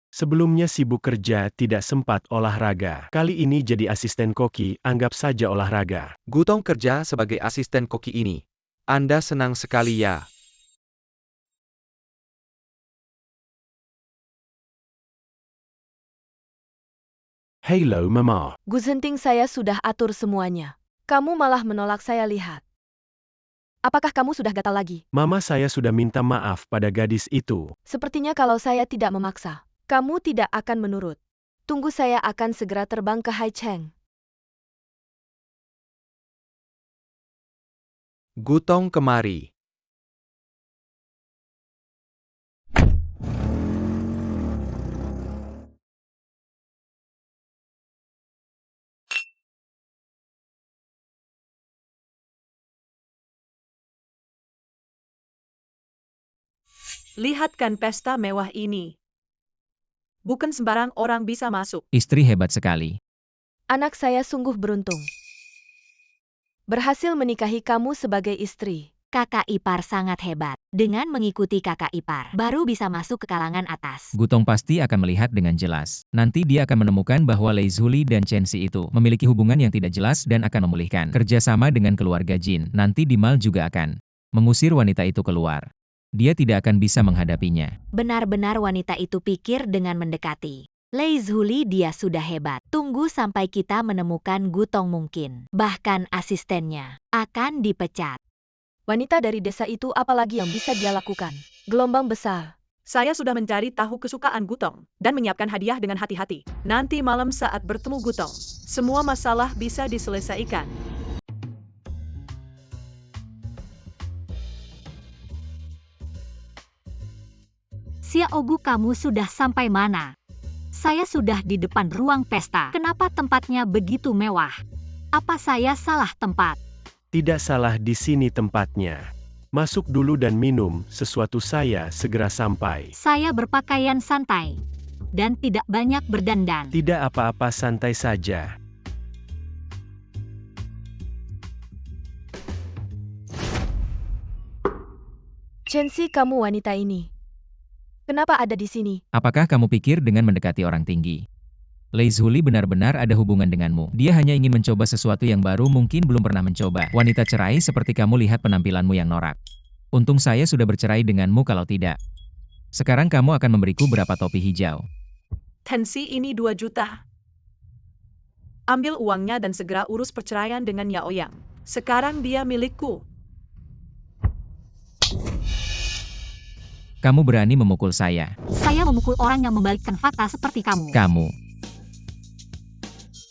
Sebelumnya sibuk kerja, tidak sempat olahraga. Kali ini jadi asisten koki, anggap saja olahraga. Gutong kerja sebagai asisten koki ini. Anda senang sekali ya? Hello mama. Guzenting, saya sudah atur semuanya. Kamu malah menolak saya, lihat. Apakah kamu sudah gatal lagi? Mama, saya sudah minta maaf pada gadis itu. Sepertinya kalau saya tidak memaksa, kamu tidak akan menurut. Tunggu, saya akan segera terbang ke Haicheng. Gutong, kemari. Lihatkan pesta mewah ini. Bukan sembarang orang bisa masuk. Istri hebat sekali. Anak saya sungguh beruntung. Berhasil menikahi kamu sebagai istri. Kakak ipar sangat hebat. Dengan mengikuti kakak ipar, baru bisa masuk ke kalangan atas. Gutong pasti akan melihat dengan jelas. Nanti dia akan menemukan bahwa Lei Zuli dan Chen Si itu memiliki hubungan yang tidak jelas dan akan memulihkan kerjasama dengan keluarga Jin. Nanti Dimal juga akan mengusir wanita itu keluar. Dia tidak akan bisa menghadapinya. Benar-benar wanita itu pikir dengan mendekati. Lei Zuli, dia sudah hebat. Tunggu sampai kita menemukan Gutong, mungkin bahkan asistennya akan dipecat. Wanita dari desa itu, apalagi yang bisa dia lakukan? Gelombang besar. Saya sudah mencari tahu kesukaan Gutong dan menyiapkan hadiah dengan hati-hati. Nanti malam saat bertemu Gutong, semua masalah bisa diselesaikan. Xiaogu, kamu sudah sampai mana? Saya sudah di depan ruang pesta. Kenapa tempatnya begitu mewah? Apa saya salah tempat? Tidak salah, di sini tempatnya. Masuk dulu dan minum sesuatu, saya segera sampai. Saya berpakaian santai dan tidak banyak berdandan. Tidak apa-apa, santai saja. Chen Si, kamu wanita ini. Kenapa ada di sini? Apakah kamu pikir dengan mendekati orang tinggi, Lei Zuli benar-benar ada hubungan denganmu? Dia hanya ingin mencoba sesuatu yang baru, mungkin belum pernah mencoba. Wanita cerai seperti kamu, lihat penampilanmu yang norak. Untung saya sudah bercerai denganmu, kalau tidak. Sekarang kamu akan memberiku berapa topi hijau? Tensi, ini 2 juta. Ambil uangnya dan segera urus perceraian dengan Yao Yang. Sekarang dia milikku. Kamu berani memukul saya. Saya memukul orang yang membalikkan fakta seperti kamu. Kamu.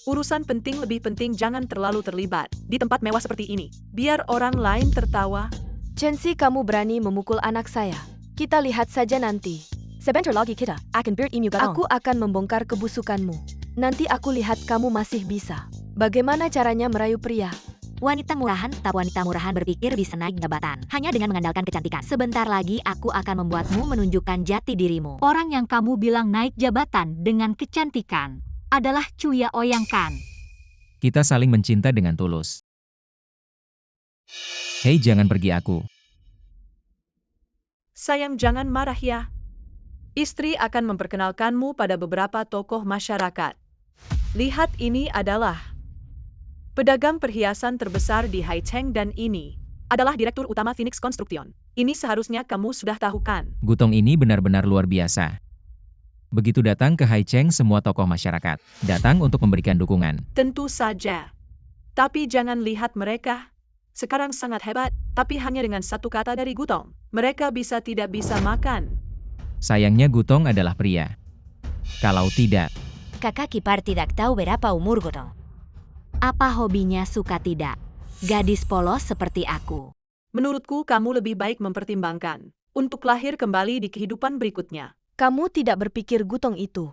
Urusan penting lebih penting, jangan terlalu terlibat di tempat mewah seperti ini. Biar orang lain tertawa. Chensi, kamu berani memukul anak saya. Kita lihat saja nanti. Sebentar lagi kita akan bertemu gotong. Aku akan membongkar kebusukanmu. Nanti aku lihat kamu masih bisa. Bagaimana caranya merayu pria? Wanita murahan, tak wanita murahan berpikir bisa naik jabatan hanya dengan mengandalkan kecantikan. Sebentar lagi aku akan membuatmu menunjukkan jati dirimu. Orang yang kamu bilang naik jabatan dengan kecantikan adalah Cuya Oyang kan? Kita saling mencinta dengan tulus. Hei, jangan pergi aku. Sayang, jangan marah ya. Istri akan memperkenalkanmu pada beberapa tokoh masyarakat. Lihat, ini adalah pedagang perhiasan terbesar di Haicheng dan ini adalah Direktur Utama Phoenix Construction. Ini seharusnya kamu sudah tahu kan? Gutong ini benar-benar luar biasa. Begitu datang ke Haicheng, semua tokoh masyarakat datang untuk memberikan dukungan. Tentu saja. Tapi jangan lihat mereka. Sekarang sangat hebat, tapi hanya dengan satu kata dari Gutong. Mereka tidak bisa makan. Sayangnya Gutong adalah pria. Kalau tidak, Kakak ipar tidak tahu berapa umur Gutong. Apa hobinya suka tidak? Gadis polos seperti aku. Menurutku kamu lebih baik mempertimbangkan untuk lahir kembali di kehidupan berikutnya. Kamu tidak berpikir Gutong itu.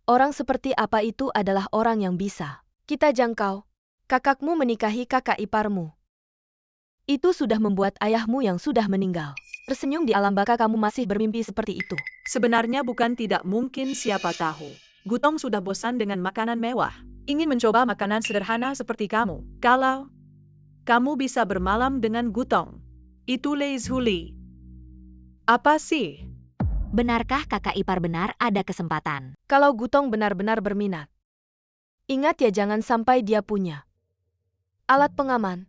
Orang seperti apa itu adalah orang yang bisa kita jangkau. Kakakmu menikahi kakak iparmu. Itu sudah membuat ayahmu yang sudah meninggal tersenyum di alam baka. Kamu masih bermimpi seperti itu. Sebenarnya bukan tidak mungkin, siapa tahu. Gutong sudah bosan dengan makanan mewah. Ingin mencoba makanan sederhana seperti kamu. Kalau kamu bisa bermalam dengan Gutong, itu leizhuli. Apa sih? Benarkah kakak ipar benar ada kesempatan? Kalau Gutong benar-benar berminat. Ingat ya, jangan sampai dia punya alat pengaman.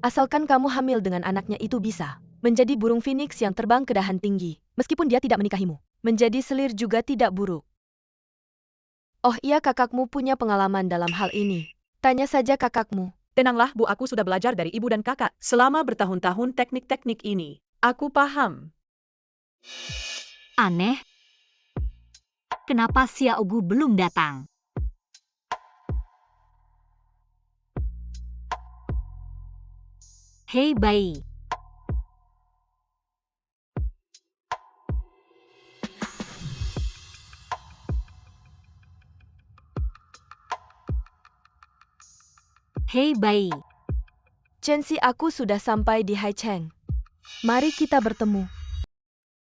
Asalkan kamu hamil dengan anaknya, itu bisa menjadi burung phoenix yang terbang ke dahan tinggi. Meskipun dia tidak menikahimu, menjadi selir juga tidak buruk. Oh iya, kakakmu punya pengalaman dalam hal ini. Tanya saja kakakmu. Tenanglah Bu, aku sudah belajar dari ibu dan kakak selama bertahun-tahun teknik-teknik ini. Aku paham. Aneh. Kenapa Xiaogu belum datang? Hei bayi. Hei bayi. Chensi, aku sudah sampai di Haicheng. Mari kita bertemu.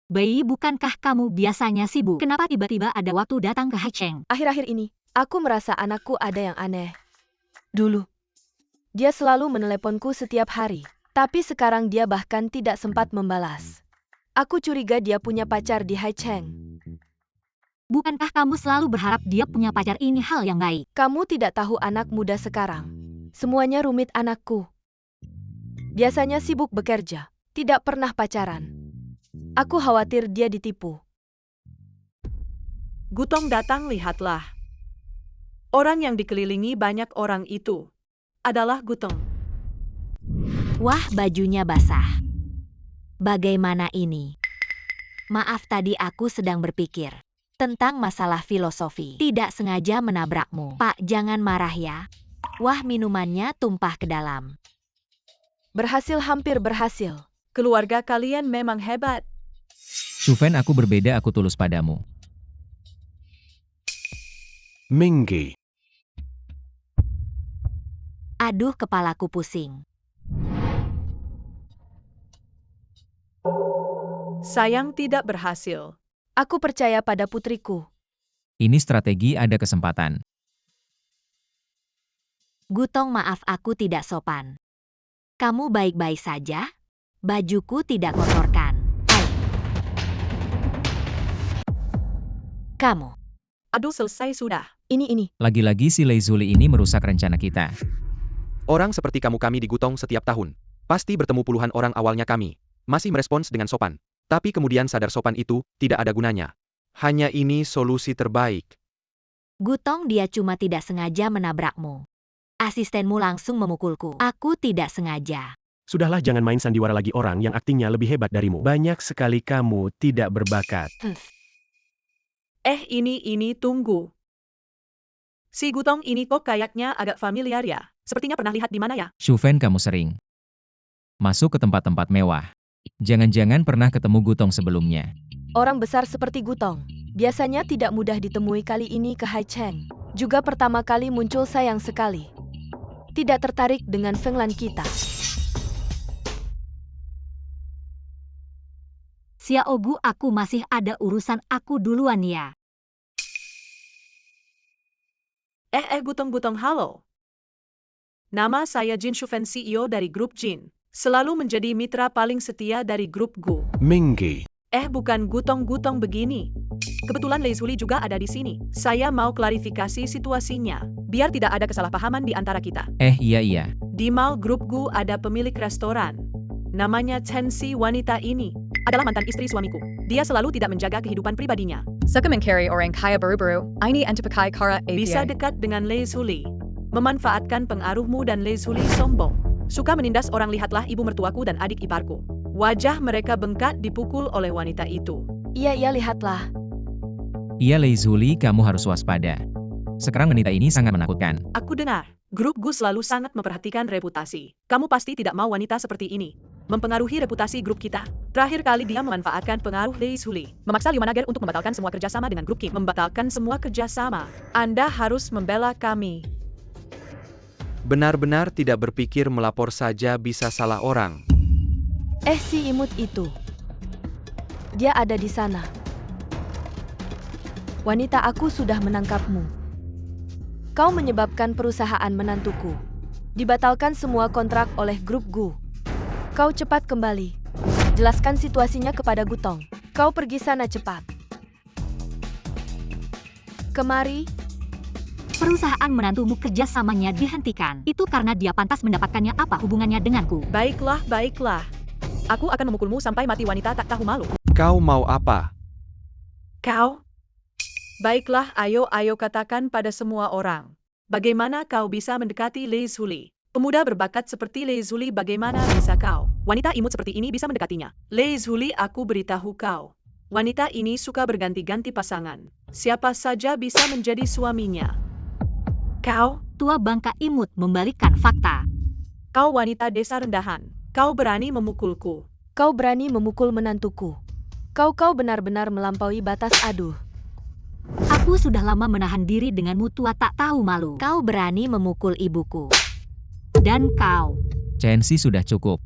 Bayi, bukankah kamu biasanya sibuk? Kenapa tiba-tiba ada waktu datang ke Haicheng? Akhir-akhir ini, aku merasa anakku ada yang aneh. Dulu, dia selalu meneleponku setiap hari. Tapi sekarang dia bahkan tidak sempat membalas. Aku curiga dia punya pacar di Haicheng. Bukankah kamu selalu berharap dia punya pacar? Ini hal yang baik. Kamu tidak tahu anak muda sekarang. Semuanya rumit anakku. Biasanya sibuk bekerja, tidak pernah pacaran. Aku khawatir dia ditipu. Gutong datang, lihatlah. Orang yang dikelilingi banyak orang itu adalah Gutong. Wah, bajunya basah. Bagaimana ini? Maaf, tadi aku sedang berpikir tentang masalah filosofi. Tidak sengaja menabrakmu. Pak, jangan marah ya. Wah, minumannya tumpah ke dalam. Berhasil, hampir berhasil. Keluarga kalian memang hebat. Shufen, aku berbeda, aku tulus padamu. Mingi. Aduh, kepalaku pusing. Sayang, tidak berhasil. Aku percaya pada putriku. Ini strategi, ada kesempatan. Gutong, maaf aku tidak sopan. Kamu baik-baik saja? Bajuku tidak kotorkan. Hai. Kamu. Aduh, selesai sudah. Ini. Lagi-lagi si Leizhuli ini merusak rencana kita. Orang seperti kamu kami di Gutong setiap tahun. Pasti bertemu puluhan orang. Awalnya kami masih merespons dengan sopan. Tapi kemudian sadar sopan itu tidak ada gunanya. Hanya ini solusi terbaik. Gutong, dia cuma tidak sengaja menabrakmu. Asistenmu langsung memukulku. Aku tidak sengaja. Sudahlah, jangan main sandiwara lagi. Orang yang aktingnya lebih hebat darimu. Banyak sekali kamu tidak berbakat. Ini tunggu. Si Gutong ini kok kayaknya agak familiar ya. Sepertinya pernah lihat di mana ya? Shufen, kamu sering masuk ke tempat-tempat mewah. Jangan-jangan pernah ketemu Gutong sebelumnya. Orang besar seperti Gutong biasanya tidak mudah ditemui, kali ini ke Haicheng. Juga pertama kali muncul, sayang sekali tidak tertarik dengan Fenglan kita. Xiaogu, aku masih ada urusan, aku duluan ya. Gutong, halo. Nama saya Jin Shufen, CEO dari grup Jin. Selalu menjadi mitra paling setia dari grup Gu. Mingy. Bukan Gutong begini. Kebetulan Lei Zuli juga ada di sini. Saya mau klarifikasi situasinya, biar tidak ada kesalahpahaman di antara kita. Iya. Di mall grup Gu ada pemilik restoran. Namanya Chen Si. Wanita ini adalah mantan istri suamiku. Dia selalu tidak menjaga kehidupan pribadinya. Suka mengkari orang kaya baru-baru, ini antipakai kara API. Bisa dekat dengan Lei Zuli. Memanfaatkan pengaruhmu, dan Lei Zuli sombong. Suka menindas orang, lihatlah ibu mertuaku dan adik iparku. Wajah mereka bengkak dipukul oleh wanita itu. Iya, lihatlah. Iya, Lei Zuli, kamu harus waspada. Sekarang wanita ini sangat menakutkan. Aku dengar, grup Gu selalu sangat memperhatikan reputasi. Kamu pasti tidak mau wanita seperti ini mempengaruhi reputasi grup kita. Terakhir kali dia memanfaatkan pengaruh Lei Zuli, memaksa Liu Manager untuk membatalkan semua kerjasama dengan grup Kim. Membatalkan semua kerjasama. Anda harus membela kami. Benar-benar tidak berpikir melapor saja bisa salah orang. Si imut itu. Dia ada di sana. Wanita, aku sudah menangkapmu. Kau menyebabkan perusahaan menantuku dibatalkan semua kontrak oleh grup Gu. Kau cepat kembali. Jelaskan situasinya kepada Gutong. Kau pergi sana cepat. Kemari. Perusahaan menantumu kerjasamanya dihentikan. Itu karena dia pantas mendapatkannya, apa hubungannya denganku? Baiklah. Aku akan memukulmu sampai mati, wanita tak tahu malu. Kau mau apa? Kau? Baiklah, ayo katakan pada semua orang. Bagaimana kau bisa mendekati Lei Zuli? Pemuda berbakat seperti Lei Zuli, bagaimana bisa kau? Wanita imut seperti ini bisa mendekatinya. Lei Zuli, aku beritahu kau. Wanita ini suka berganti-ganti pasangan. Siapa saja bisa menjadi suaminya. Kau? Tua bangka imut membalikkan fakta. Kau wanita desa rendahan. Kau berani memukulku. Kau berani memukul menantuku. Kau benar-benar melampaui batas, aduh. Aku sudah lama menahan diri denganmu, tua tak tahu malu. Kau berani memukul ibuku. Dan kau. Chen Si, sudah cukup.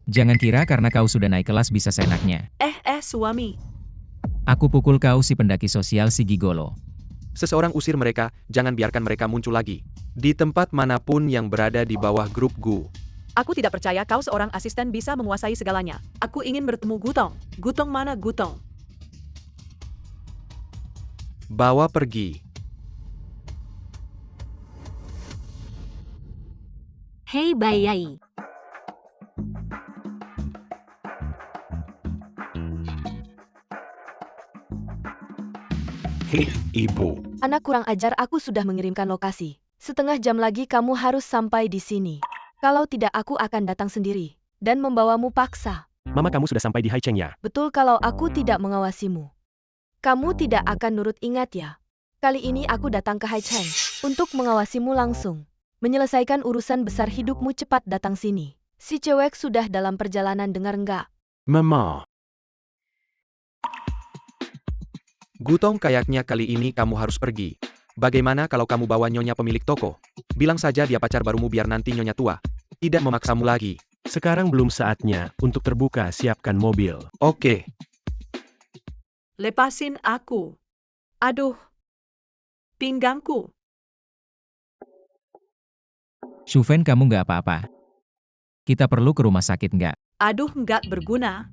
Jangan kira karena kau sudah naik kelas bisa seenaknya. Suami. Aku pukul kau, si pendaki sosial, si gigolo. Seseorang usir mereka, jangan biarkan mereka muncul lagi. Di tempat manapun yang berada di bawah grup Gu. Aku tidak percaya kau seorang asisten bisa menguasai segalanya. Aku ingin bertemu Gutong. Gutong mana Gutong? Bawa pergi. Hei Bayai. Ibu. Anak kurang ajar, aku sudah mengirimkan lokasi. Setengah jam lagi kamu harus sampai di sini. Kalau tidak, aku akan datang sendiri dan membawamu paksa. Mama, kamu sudah sampai di Haicheng ya? Betul, kalau aku tidak mengawasimu. Kamu tidak akan nurut, ingat ya. Kali ini aku datang ke Haicheng untuk mengawasimu langsung. Menyelesaikan urusan besar hidupmu, cepat datang sini. Si cewek sudah dalam perjalanan, dengar enggak? Mama. Gutong, kayaknya kali ini kamu harus pergi. Bagaimana kalau kamu bawa nyonya pemilik toko? Bilang saja dia pacar barumu biar nanti nyonya tua tidak memaksamu lagi. Sekarang belum saatnya untuk terbuka, siapkan mobil. Oke. Lepasin aku. Aduh. Pinggangku. Shufen, kamu nggak apa-apa. Kita perlu ke rumah sakit nggak? Aduh, nggak berguna.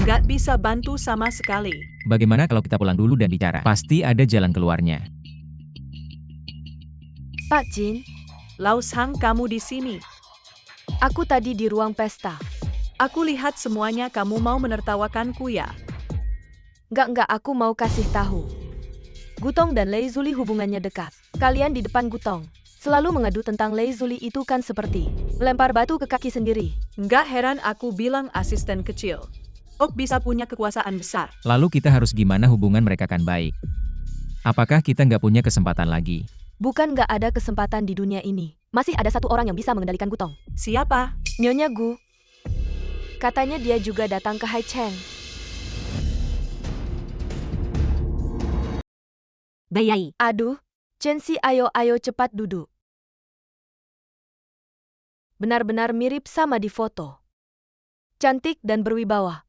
Nggak bisa bantu sama sekali. Bagaimana kalau kita pulang dulu dan bicara? Pasti ada jalan keluarnya. Pak Jin, Laos Hang, kamu di sini. aku tadi di ruang pesta. Aku lihat semuanya, kamu mau menertawakanku ya? Enggak, aku mau kasih tahu. Gutong dan Lei Zuli hubungannya dekat. Kalian di depan Gutong selalu mengadu tentang Lei Zuli, itu kan seperti melempar batu ke kaki sendiri. Nggak heran aku bilang asisten kecil. Ok bisa punya kekuasaan besar. Lalu kita harus gimana? Hubungan mereka kan baik. Apakah kita nggak punya kesempatan lagi? Bukan nggak ada kesempatan di dunia ini. Masih ada satu orang yang bisa mengendalikan Gutong. Siapa? Nyonya Gu. Katanya dia juga datang ke Hai Cheng. Bayai, Aduh, Chensi ayo cepat duduk. Benar-benar mirip sama di foto. Cantik dan berwibawa.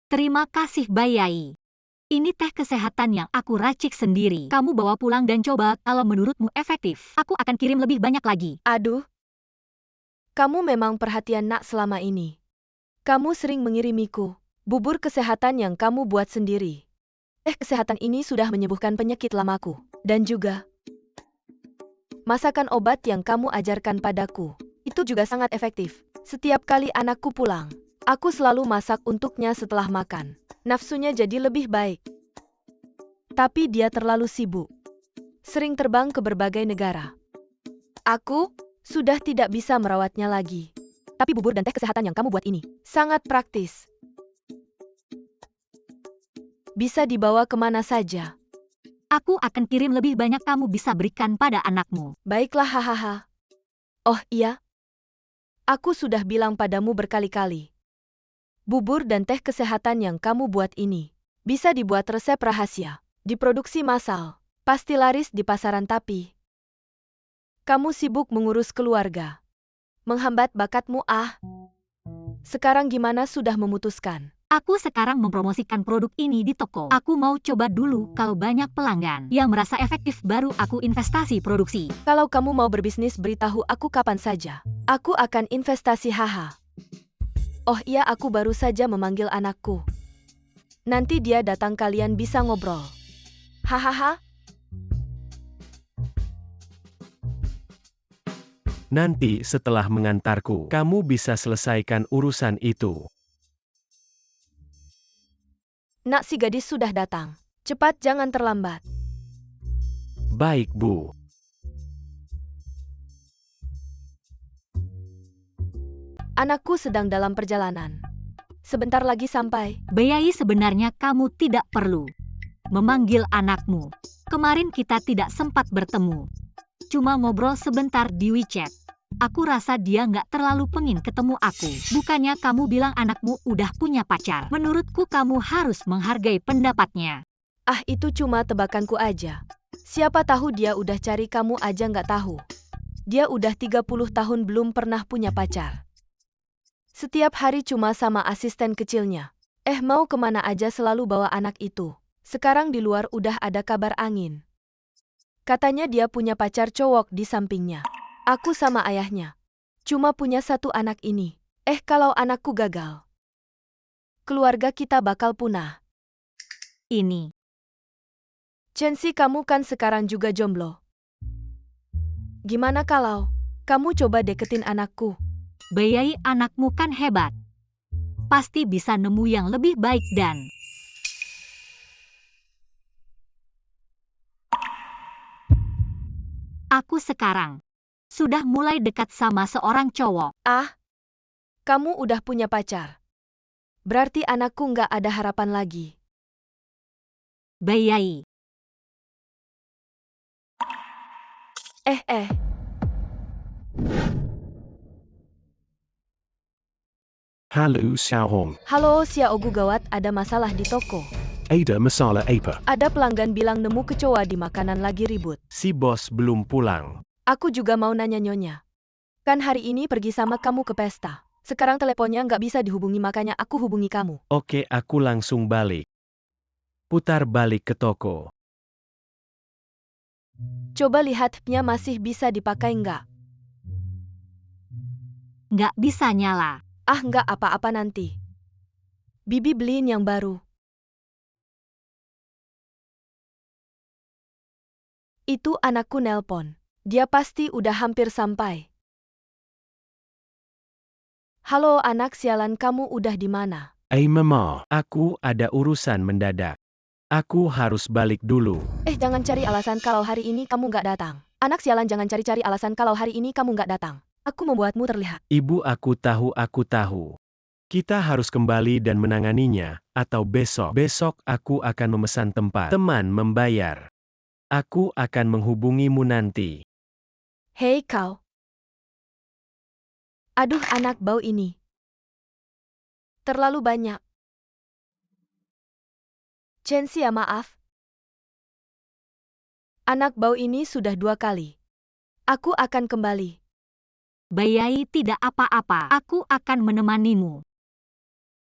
terima kasih Bayai. Ini teh kesehatan yang aku racik sendiri. Kamu bawa pulang dan coba kalau menurutmu efektif. Aku akan kirim lebih banyak lagi. Aduh. Kamu memang perhatian nak selama ini. Kamu sering mengirimiku bubur kesehatan yang kamu buat sendiri. Kesehatan ini sudah menyembuhkan penyakit lamaku. Dan juga masakan obat yang kamu ajarkan padaku. Itu juga sangat efektif. Setiap kali anakku pulang, aku selalu masak untuknya setelah makan. Nafsunya jadi lebih baik. Tapi dia terlalu sibuk. Sering terbang ke berbagai negara. Aku sudah tidak bisa merawatnya lagi. Tapi bubur dan teh kesehatan yang kamu buat ini sangat praktis. Bisa dibawa kemana saja. Aku akan kirim lebih banyak kamu bisa berikan pada anakmu. Baiklah hahaha. Oh iya. Aku sudah bilang padamu berkali-kali. Bubur dan teh kesehatan yang kamu buat ini bisa dibuat resep rahasia, diproduksi massal, pasti laris di pasaran tapi kamu sibuk mengurus keluarga. Menghambat bakatmu Sekarang gimana sudah memutuskan? Aku sekarang mempromosikan produk ini di toko. Aku mau coba dulu kalau banyak pelanggan yang merasa efektif baru aku investasi produksi. Kalau kamu mau berbisnis beritahu aku kapan saja. Aku akan investasi haha. Oh iya aku baru saja memanggil anakku. Nanti dia datang kalian bisa ngobrol. Hahaha. Nanti setelah mengantarku, kamu bisa selesaikan urusan itu. Nak si gadis sudah datang. Cepat jangan terlambat. Baik, Bu. Anakku sedang dalam perjalanan. Sebentar lagi sampai. Bayai sebenarnya kamu tidak perlu memanggil anakmu. Kemarin kita tidak sempat bertemu. Cuma ngobrol sebentar di WeChat. Aku rasa dia nggak terlalu pengin ketemu aku. Bukannya kamu bilang anakmu udah punya pacar. Menurutku kamu harus menghargai pendapatnya. Itu cuma tebakanku aja. Siapa tahu dia udah cari kamu aja nggak tahu. Dia udah 30 tahun belum pernah punya pacar. Setiap hari cuma sama asisten kecilnya. Mau kemana aja selalu bawa anak itu. Sekarang di luar udah ada kabar angin. Katanya dia punya pacar cowok di sampingnya. Aku sama ayahnya. Cuma punya satu anak ini. Kalau anakku gagal. Keluarga kita bakal punah. Ini. Chensi kamu kan sekarang juga jomblo. Gimana kalau kamu coba deketin anakku? Bayai anakmu kan hebat. Pasti bisa nemu yang lebih baik dan aku sekarang sudah mulai dekat sama seorang cowok. Kamu udah punya pacar. Berarti anakku nggak ada harapan lagi. Bayai. Halo Xiaohong. Halo Xiaogu gawat ada masalah di toko. Ada Masala Apa. Ada pelanggan bilang nemu kecoa di makanan lagi ribut. Si bos belum pulang. Aku juga mau nanya nyonya. Kan hari ini pergi sama kamu ke pesta. Sekarang teleponnya nggak bisa dihubungi makanya aku hubungi kamu. Oke, aku langsung balik. Putar balik ke toko. Coba lihatnya masih bisa dipakai nggak? Nggak bisa nyala. Nggak apa-apa nanti. Bibi beliin yang baru. Itu anakku nelpon. Dia pasti udah hampir sampai. Halo anak sialan kamu udah di mana? Mama, aku ada urusan mendadak. Aku harus balik dulu. Jangan cari alasan kalau hari ini kamu nggak datang. Anak sialan jangan cari-cari alasan kalau hari ini kamu nggak datang. Aku membuatmu terlihat. Ibu aku tahu. Kita harus kembali dan menanganinya, atau besok. Besok aku akan memesan tempat. Teman membayar. Aku akan menghubungimu nanti. Hei kau. Aduh anak bau ini. Terlalu banyak. Chelsea ya maaf. Anak bau ini sudah 2 kali. Aku akan kembali. Bayai tidak apa-apa, aku akan menemanimu.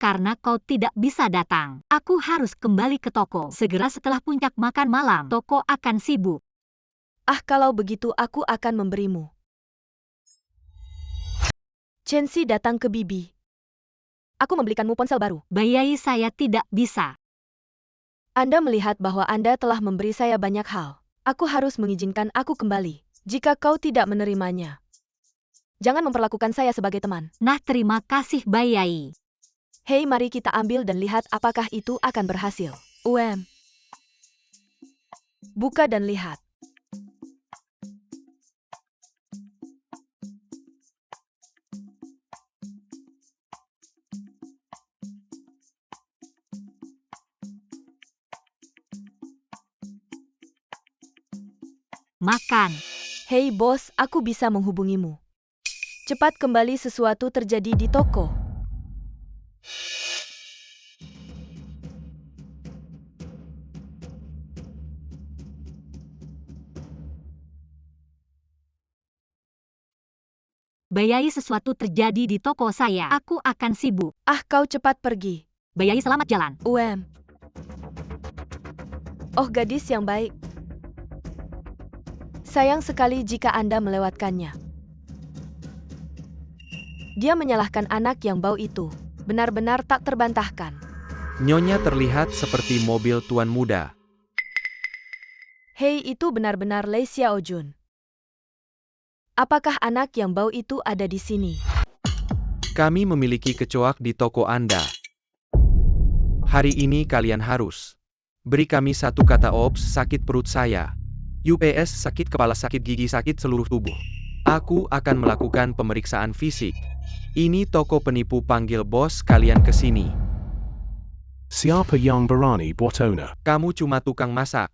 Karena kau tidak bisa datang, aku harus kembali ke toko. Segera setelah puncak makan malam, toko akan sibuk. Ah kalau begitu aku akan memberimu. Chelsea datang ke Bibi. Aku membelikanmu ponsel baru. Bayai saya tidak bisa. Anda melihat bahwa Anda telah memberi saya banyak hal. Aku harus mengizinkan aku kembali. Jika kau tidak menerimanya, jangan memperlakukan saya sebagai teman. Nah, terima kasih Bayai. Hei, mari kita ambil dan lihat apakah itu akan berhasil. Buka dan lihat. Makan. Hei bos, aku bisa menghubungimu. Cepat kembali, sesuatu terjadi di toko. Bayai, sesuatu terjadi di toko saya. Aku akan sibuk. Ah, kau cepat pergi. Bayai, selamat jalan. Oh, gadis yang baik. Sayang sekali jika Anda melewatkannya. Dia menyalahkan anak yang bau itu. Benar-benar tak terbantahkan. Nyonya terlihat seperti mobil tuan muda. Hei, itu benar-benar Lei Xiaojun. Apakah anak yang bau itu ada di sini? Kami memiliki kecoak di toko Anda. Hari ini kalian harus beri kami satu kata ops, sakit perut saya. UPS, sakit kepala, sakit gigi, sakit seluruh tubuh. Aku akan melakukan pemeriksaan fisik. Ini toko penipu, panggil bos kalian ke sini. Siapa yang berani buat owner? Kamu cuma tukang masak.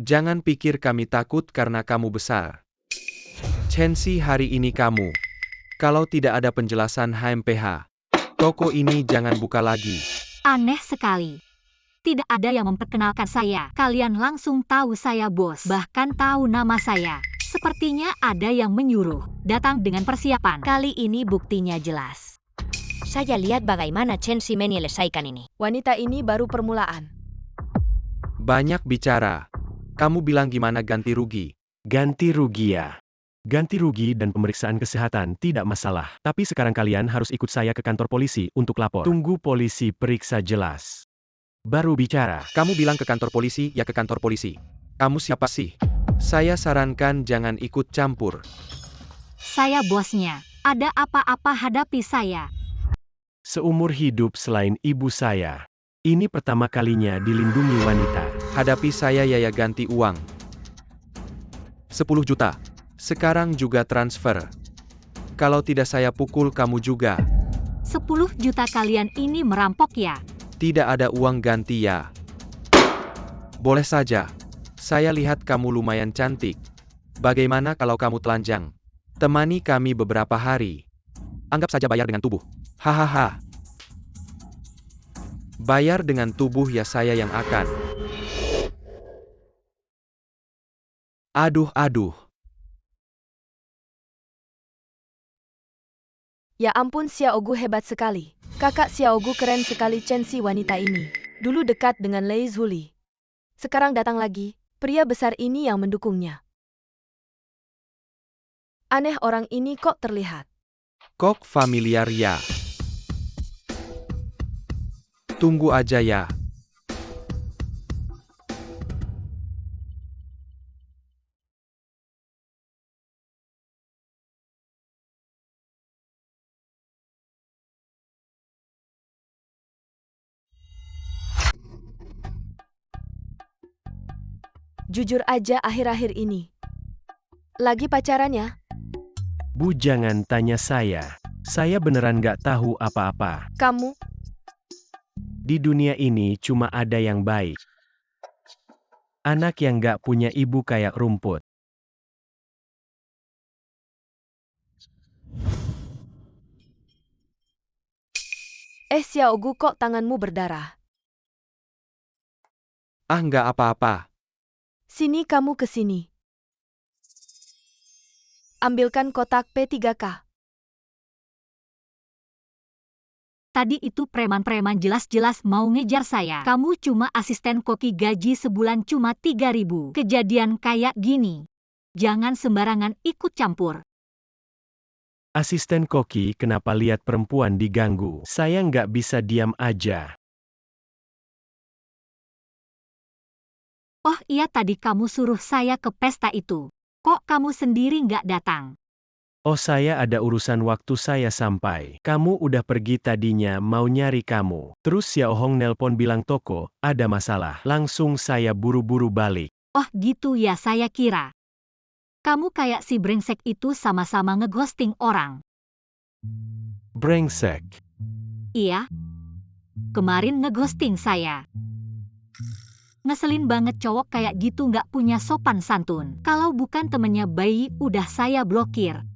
Jangan pikir kami takut karena kamu besar. Chelsea, hari ini kamu. Kalau tidak ada penjelasan HMPH, toko ini jangan buka lagi. Aneh sekali. Tidak ada yang memperkenalkan saya. Kalian langsung tahu saya bos. Bahkan tahu nama saya. Sepertinya ada yang menyuruh. Datang dengan persiapan. Kali ini buktinya jelas. Saya lihat bagaimana Chelsea menyelesaikan ini. Wanita ini baru permulaan. Banyak bicara. Kamu bilang gimana ganti rugi? Ganti rugi ya. Ganti rugi dan pemeriksaan kesehatan tidak masalah. Tapi sekarang kalian harus ikut saya ke kantor polisi untuk lapor. Tunggu polisi periksa jelas. Baru bicara. Kamu bilang ke kantor polisi, ya ke kantor polisi. Kamu siapa sih? Saya sarankan jangan ikut campur. Saya bosnya. Ada apa-apa hadapi saya. Seumur hidup selain ibu saya. Ini pertama kalinya dilindungi wanita. Hadapi saya ya ganti uang. 10 juta. Sekarang juga transfer. Kalau tidak saya pukul kamu juga. 10 juta kalian ini merampok ya? Tidak ada uang ganti ya. Boleh saja. Saya lihat kamu lumayan cantik. Bagaimana kalau kamu telanjang? Temani kami beberapa hari. Anggap saja bayar dengan tubuh. Hahaha. Bayar dengan tubuh ya, saya yang akan. Aduh. Ya ampun, Xiaogu hebat sekali. Kakak Xiaogu keren sekali. Chelsea, wanita ini dulu dekat dengan Lei Zuli. Sekarang datang lagi, pria besar ini yang mendukungnya. Aneh, orang ini kok terlihat. Kok familiar ya? Tunggu aja ya. Jujur aja, akhir-akhir ini lagi pacaran ya? Bu, jangan tanya saya. Saya beneran gak tahu apa-apa. Kamu? Di dunia ini cuma ada yang baik. Anak yang gak punya ibu kayak rumput. Xiaogu, kok tanganmu berdarah? Ah, nggak apa-apa. Sini, kamu ke sini. Ambilkan kotak P3K. Tadi itu preman-preman jelas-jelas mau ngejar saya. Kamu cuma asisten koki, gaji sebulan cuma 3.000. Kejadian kayak gini, jangan sembarangan ikut campur. Asisten koki, kenapa lihat perempuan diganggu? Saya nggak bisa diam aja. Oh iya, tadi kamu suruh saya ke pesta itu. Kok kamu sendiri nggak datang? Oh, saya ada urusan waktu saya sampai. Kamu udah pergi, tadinya mau nyari kamu. Terus Xiao Hong nelpon bilang toko, ada masalah. Langsung saya buru-buru balik. Oh gitu ya, saya kira kamu kayak si brengsek itu sama-sama ngeghosting orang. Brengsek. Iya, kemarin ngeghosting saya. Ngeselin banget, cowok kayak gitu nggak punya sopan santun. Kalau bukan temennya bayi, udah saya blokir.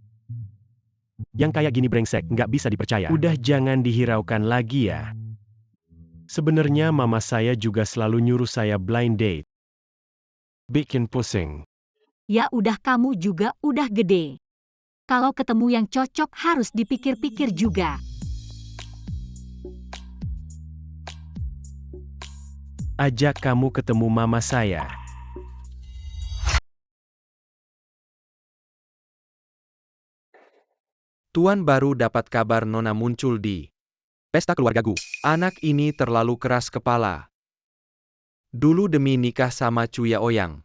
Yang kayak gini brengsek, nggak bisa dipercaya. Udah jangan dihiraukan lagi ya. Sebenarnya mama saya juga selalu nyuruh saya blind date. Bikin pusing. Ya udah, kamu juga udah gede. Kalau ketemu yang cocok harus dipikir-pikir juga. Ajak kamu ketemu mama saya. Tuan baru dapat kabar Nona muncul di pesta keluarga Gu. Anak ini terlalu keras kepala. Dulu demi nikah sama Cuya Oyang,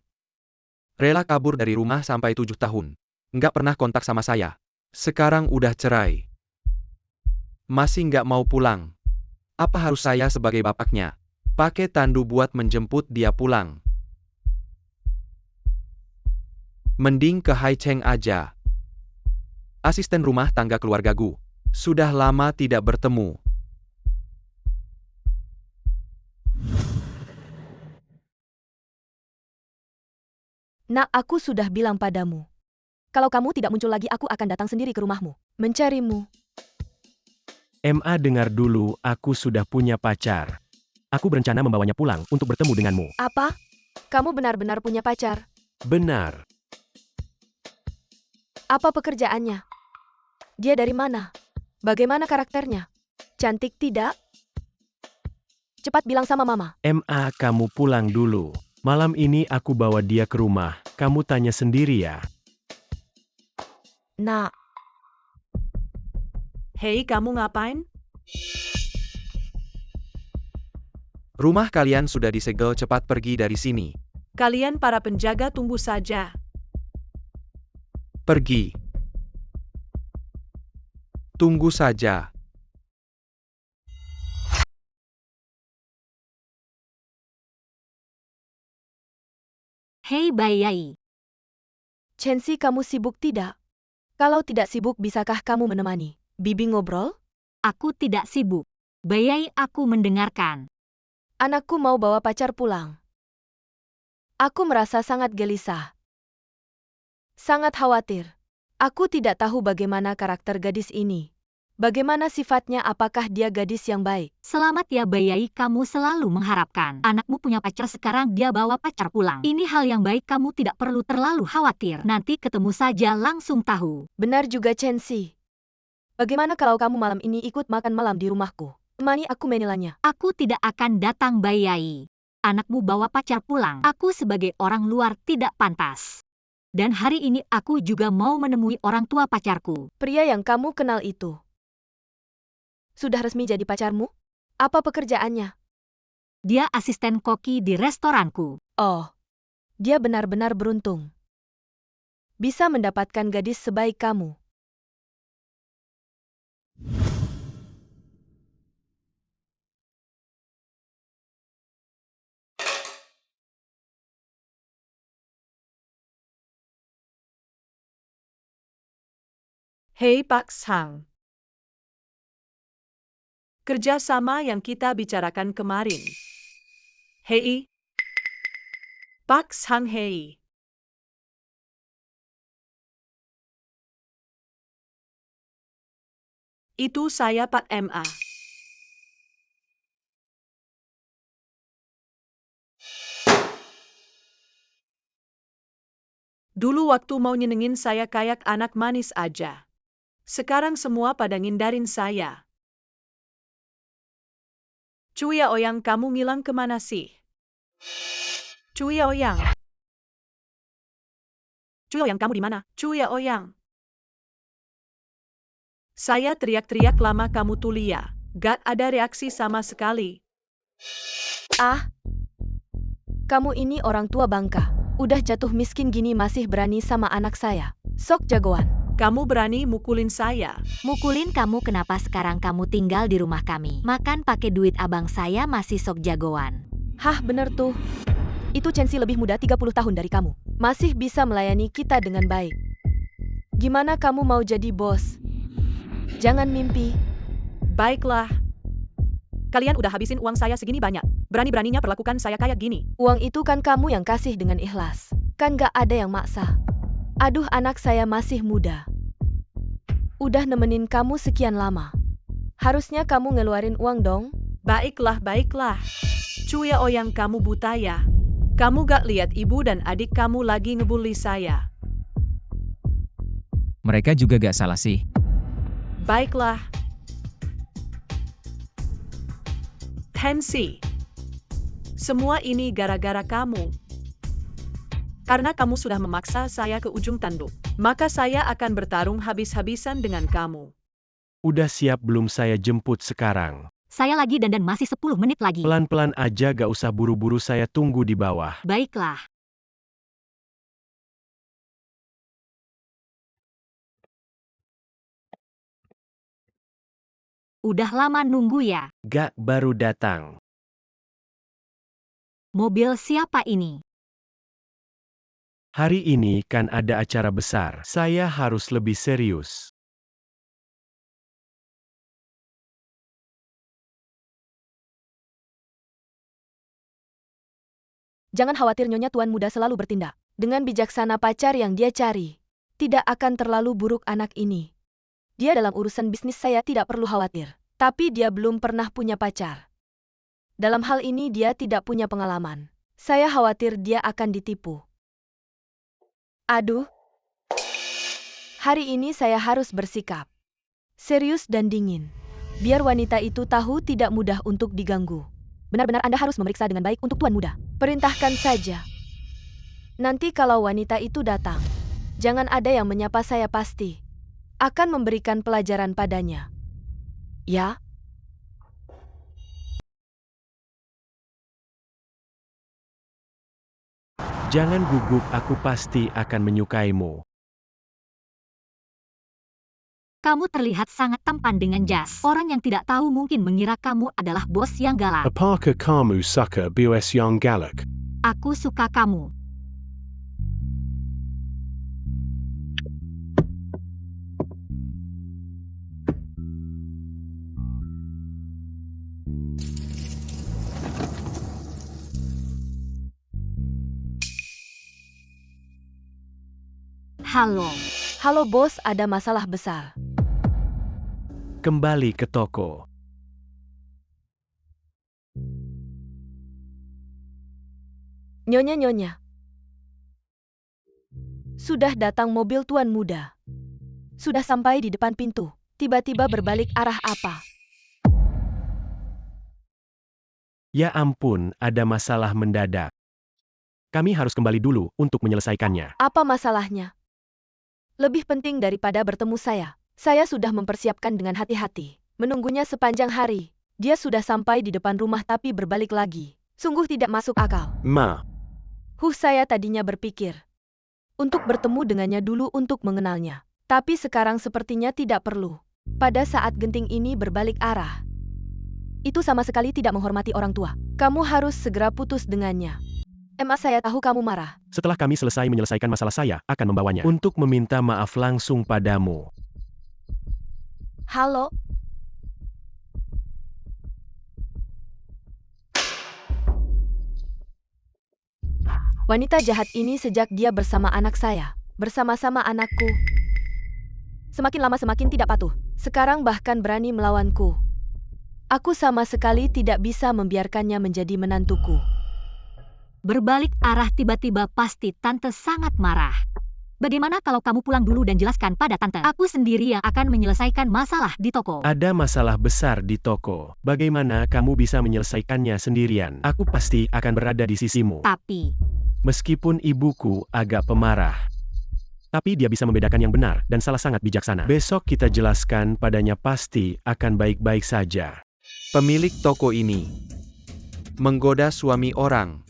rela kabur dari rumah sampai 7 tahun. Nggak pernah kontak sama saya. Sekarang udah cerai. Masih nggak mau pulang. Apa harus saya sebagai bapaknya pakai tandu buat menjemput dia pulang? Mending ke Hai Cheng aja. Asisten rumah tangga keluarga Gu. Sudah lama tidak bertemu. Nak, aku sudah bilang padamu. Kalau kamu tidak muncul lagi, aku akan datang sendiri ke rumahmu, mencarimu. MA, dengar dulu, aku sudah punya pacar. Aku berencana membawanya pulang untuk bertemu denganmu. Apa? Kamu benar-benar punya pacar? Benar. Apa pekerjaannya? Dia dari mana? Bagaimana karakternya? Cantik tidak? Cepat bilang sama mama. MA, kamu pulang dulu. Malam ini aku bawa dia ke rumah. Kamu tanya sendiri ya. Nak, Hei, kamu ngapain? Rumah kalian sudah disegel, cepat pergi dari sini. Kalian para penjaga tunggu saja. Pergi. Tunggu saja. Hei Bayai, Chensi, kamu sibuk tidak? Kalau tidak sibuk, bisakah kamu menemani Bibi ngobrol? aku tidak sibuk. Bayai, aku mendengarkan. Anakku mau bawa pacar pulang. Aku merasa sangat gelisah. Sangat khawatir. Aku tidak tahu bagaimana karakter gadis ini. Bagaimana sifatnya, apakah dia gadis yang baik? Selamat ya Bayai, kamu selalu mengharapkan. Anakmu punya pacar, sekarang dia bawa pacar pulang. Ini hal yang baik, kamu tidak perlu terlalu khawatir. Nanti ketemu saja langsung tahu. Benar juga, Chensi. Bagaimana kalau kamu malam ini ikut makan malam di rumahku? Temani aku menilainya. Aku tidak akan datang Bayai. Anakmu bawa pacar pulang. Aku sebagai orang luar tidak pantas. Dan hari ini aku juga mau menemui orang tua pacarku. Pria yang kamu kenal itu sudah resmi jadi pacarmu? Apa pekerjaannya? Dia asisten koki di restoranku. Oh, dia benar-benar beruntung. Bisa mendapatkan gadis sebaik kamu. Hei Pak Sang. Kerjasama yang kita bicarakan kemarin. Hei, Pak Sang Hei. Itu saya Pak MA. Dulu waktu mau nyenengin saya kayak anak manis aja. Sekarang semua pada ngindarin saya. Cuya Oyang, kamu ngilang kemana sih? Cuya Oyang. Cuya Oyang, kamu di mana? Cuya Oyang. Saya teriak-teriak lama kamu tulia. Gak ada reaksi sama sekali. Ah, kamu ini orang tua bangka. Udah jatuh miskin gini masih berani sama anak saya. Sok jagoan. Kamu berani mukulin saya. Mukulin kamu kenapa sekarang kamu tinggal di rumah kami? Makan pakai duit abang saya masih sok jagoan. Hah, bener tuh. Itu Chensi lebih muda 30 tahun dari kamu. Masih bisa melayani kita dengan baik. Gimana kamu mau jadi bos? Jangan mimpi. Baiklah. Kalian udah habisin uang saya segini banyak. Berani-beraninya perlakukan saya kayak gini. Uang itu kan kamu yang kasih dengan ikhlas. Kan gak ada yang maksa. Aduh, anak saya masih muda. Udah nemenin kamu sekian lama. Harusnya kamu ngeluarin uang dong. Baiklah, baiklah. Cuya Oyang, kamu buta ya? Kamu gak lihat ibu dan adik kamu lagi ngebully saya? Mereka juga gak salah sih. Baiklah. Tensi. Semua ini gara-gara kamu. Karena kamu sudah memaksa saya ke ujung tanduk, maka saya akan bertarung habis-habisan dengan kamu. Udah siap belum saya jemput sekarang? Saya lagi dandan masih 10 menit lagi. Pelan-pelan aja, gak usah buru-buru, saya tunggu di bawah. Baiklah. Udah lama nunggu ya? Gak, baru datang. Mobil siapa ini? Hari ini kan ada acara besar. Saya harus lebih serius. Jangan khawatir Nyonya, Tuan Muda selalu bertindak dengan bijaksana. Pacar yang dia cari tidak akan terlalu buruk anak ini. Dia dalam urusan bisnis saya tidak perlu khawatir. Tapi dia belum pernah punya pacar. Dalam hal ini dia tidak punya pengalaman. Saya khawatir dia akan ditipu. Aduh. Hari ini saya harus bersikap serius dan dingin. Biar wanita itu tahu tidak mudah untuk diganggu. Benar-benar Anda harus memeriksa dengan baik untuk Tuan Muda. Perintahkan saja. Nanti kalau wanita itu datang, jangan ada yang menyapa saya, pasti akan memberikan pelajaran padanya. Ya? Jangan gugup, aku pasti akan menyukaimu. Kamu terlihat sangat tampan dengan jas. Orang yang tidak tahu mungkin mengira kamu adalah bos yang galak. Apaka kamu suka bos yang galak? Aku suka kamu. Halo. Halo bos, ada masalah besar. Kembali ke toko. Nyonya. Sudah datang mobil Tuan Muda. Sudah sampai di depan pintu. Tiba-tiba berbalik arah apa? Ya ampun, ada masalah mendadak. Kami harus kembali dulu untuk menyelesaikannya. Apa masalahnya? Lebih penting daripada bertemu saya. Saya sudah mempersiapkan dengan hati-hati. Menunggunya sepanjang hari. Dia sudah sampai di depan rumah tapi berbalik lagi. Sungguh tidak masuk akal. Ma, Saya tadinya berpikir untuk bertemu dengannya dulu untuk mengenalnya. Tapi sekarang sepertinya tidak perlu. Pada saat genting ini berbalik arah, itu sama sekali tidak menghormati orang tua. Kamu harus segera putus dengannya. Saya tahu kamu marah. Setelah kami selesai menyelesaikan masalah, saya akan membawanya untuk meminta maaf langsung padamu. Halo? Wanita jahat ini sejak dia bersama anak saya, bersama-sama anakku. Semakin lama semakin tidak patuh. Sekarang bahkan berani melawanku. Aku sama sekali tidak bisa membiarkannya menjadi menantuku. Berbalik arah tiba-tiba pasti tante sangat marah. Bagaimana kalau kamu pulang dulu dan jelaskan pada tante? Aku sendiri yang akan menyelesaikan masalah di toko. Ada masalah besar di toko. Bagaimana kamu bisa menyelesaikannya sendirian? Aku pasti akan berada di sisimu. Tapi, Meskipun ibuku agak pemarah, tapi dia bisa membedakan yang benar dan salah sangat bijaksana. Besok kita jelaskan padanya pasti akan baik-baik saja. Pemilik toko ini menggoda suami orang.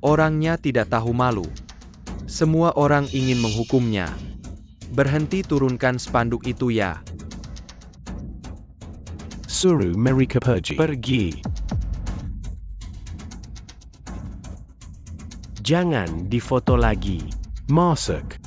Orangnya tidak tahu malu. Semua orang ingin menghukumnya. Berhenti turunkan spanduk itu ya. Suruh mereka pergi. Pergi. Jangan difoto lagi. Masuk.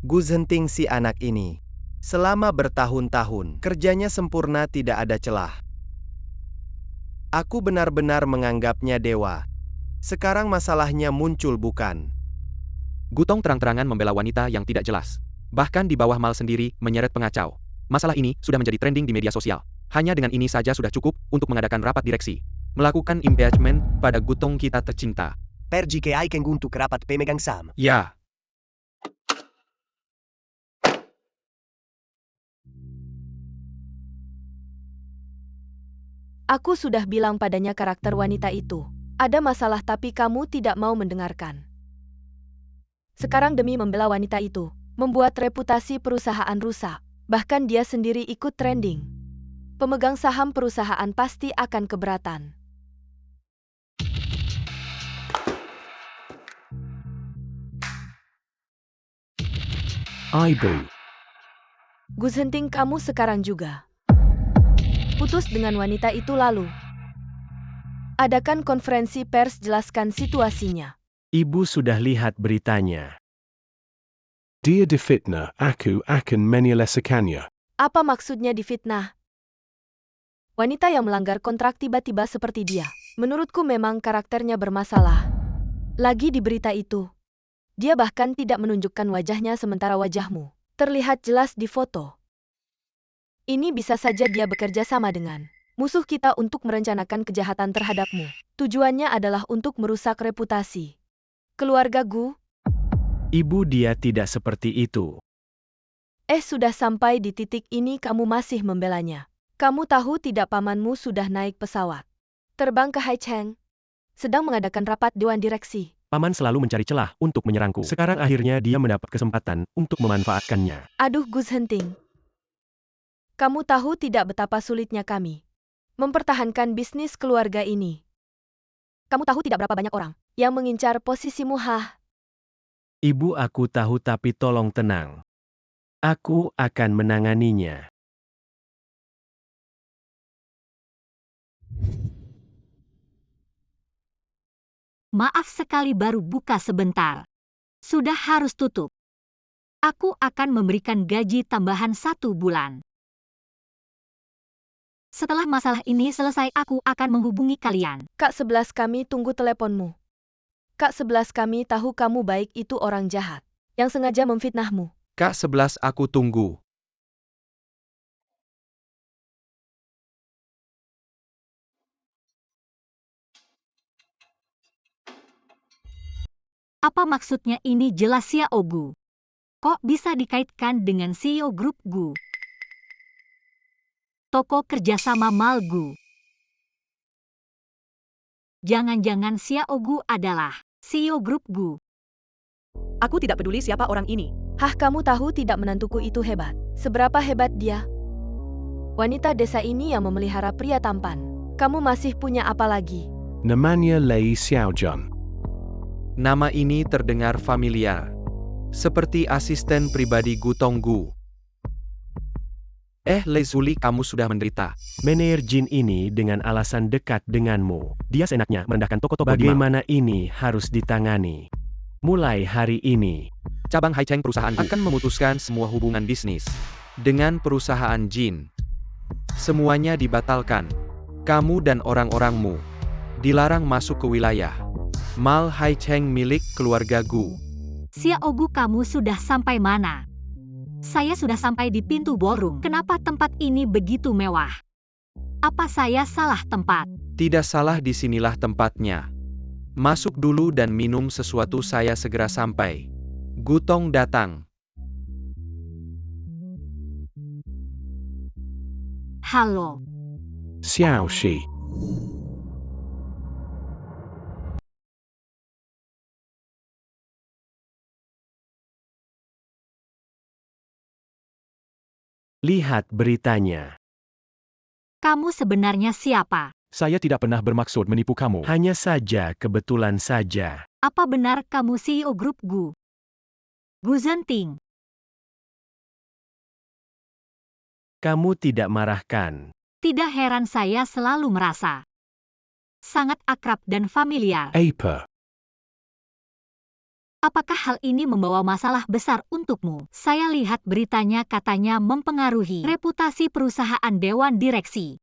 Gus henting si anak ini. Selama bertahun-tahun, kerjanya sempurna tidak ada celah. Aku benar-benar menganggapnya dewa. Sekarang masalahnya muncul bukan? Gutong terang-terangan membela wanita yang tidak jelas. Bahkan di bawah Mal sendiri menyeret pengacau. Masalah ini sudah menjadi trending di media sosial. Hanya dengan ini saja sudah cukup untuk mengadakan rapat direksi. Melakukan impeachment pada Gutong kita tercinta. Pergi ke aiken untuk rapat pemegang saham. Ya. Aku sudah bilang padanya karakter wanita itu. Ada masalah tapi kamu tidak mau mendengarkan. Sekarang demi membela wanita itu, membuat reputasi perusahaan rusak. Bahkan dia sendiri ikut trending. Pemegang saham perusahaan pasti akan keberatan. Ibu. Gus henting kamu sekarang juga. Putus dengan wanita itu lalu. Adakan konferensi pers, jelaskan situasinya. Ibu sudah lihat beritanya. Dia difitnah, aku akan menyelesaikannya. Apa maksudnya difitnah? Wanita yang melanggar kontrak tiba-tiba seperti dia. Menurutku memang karakternya bermasalah. Lagi di berita itu. Dia bahkan tidak menunjukkan wajahnya sementara wajahmu terlihat jelas di foto. Ini bisa saja dia bekerja sama dengan musuh kita untuk merencanakan kejahatan terhadapmu. Tujuannya adalah untuk merusak reputasi keluarga Gu. Ibu, dia tidak seperti itu. Sudah sampai di titik ini kamu masih membelanya. Kamu tahu tidak pamanmu sudah naik pesawat terbang ke Haicheng, sedang mengadakan rapat dewan direksi. Paman selalu mencari celah untuk menyerangku. Sekarang akhirnya dia mendapat kesempatan untuk memanfaatkannya. Aduh Gus henting. Kamu tahu tidak betapa sulitnya kami mempertahankan bisnis keluarga ini. Kamu tahu tidak berapa banyak orang yang mengincar posisimu, Hah? Ibu, aku tahu, tapi tolong tenang. Aku akan menanganinya. maaf sekali baru buka sebentar. Sudah harus tutup. Aku akan memberikan gaji tambahan 1 bulan. Setelah masalah ini selesai, aku akan menghubungi kalian. Kak 11 kami tunggu teleponmu. Kak 11 kami tahu kamu baik itu orang jahat yang sengaja memfitnahmu. Kak 11 aku tunggu. Apa maksudnya ini? Jelas ya Ogu. Kok bisa dikaitkan dengan CEO Grup Gu? Toko kerjasama Malgu. Jangan-jangan Xiao Gu adalah CEO Grup Gu. Aku tidak peduli siapa orang ini. Hah, kamu tahu tidak menantuku itu hebat? Seberapa hebat dia? Wanita desa ini yang memelihara pria tampan. Kamu masih punya apa lagi? Namanya Lei Xiaojun. Nama ini terdengar familiar. Seperti asisten pribadi Gutong Gu. Lei Zuli, kamu sudah menderita. Manajer Jin ini dengan alasan dekat denganmu. Dia seenaknya merendahkan toko-toko di mall. Bagaimana ini harus ditangani? Mulai hari ini, Cabang Haicheng perusahaan akan memutuskan semua hubungan bisnis dengan perusahaan Jin. Semuanya dibatalkan. Kamu dan orang-orangmu dilarang masuk ke wilayah Mall Haicheng milik keluarga Gu. Xiao Gu, kamu sudah sampai mana? Saya sudah sampai di pintu ballroom. Kenapa tempat ini begitu mewah? Apa saya salah tempat? Tidak salah, disinilah tempatnya. Masuk dulu dan minum sesuatu, saya segera sampai. Gutong datang. Halo. Xiao Shi. lihat beritanya. Kamu sebenarnya siapa? Saya tidak pernah bermaksud menipu kamu. Hanya saja kebetulan saja. Apa benar kamu CEO grup Gu? Gu Zhenting. Kamu tidak marah kan? Tidak heran, saya selalu merasa sangat akrab dan familiar. Aper. Apakah hal ini membawa masalah besar untukmu? Saya lihat beritanya katanya mempengaruhi reputasi perusahaan dewan direksi.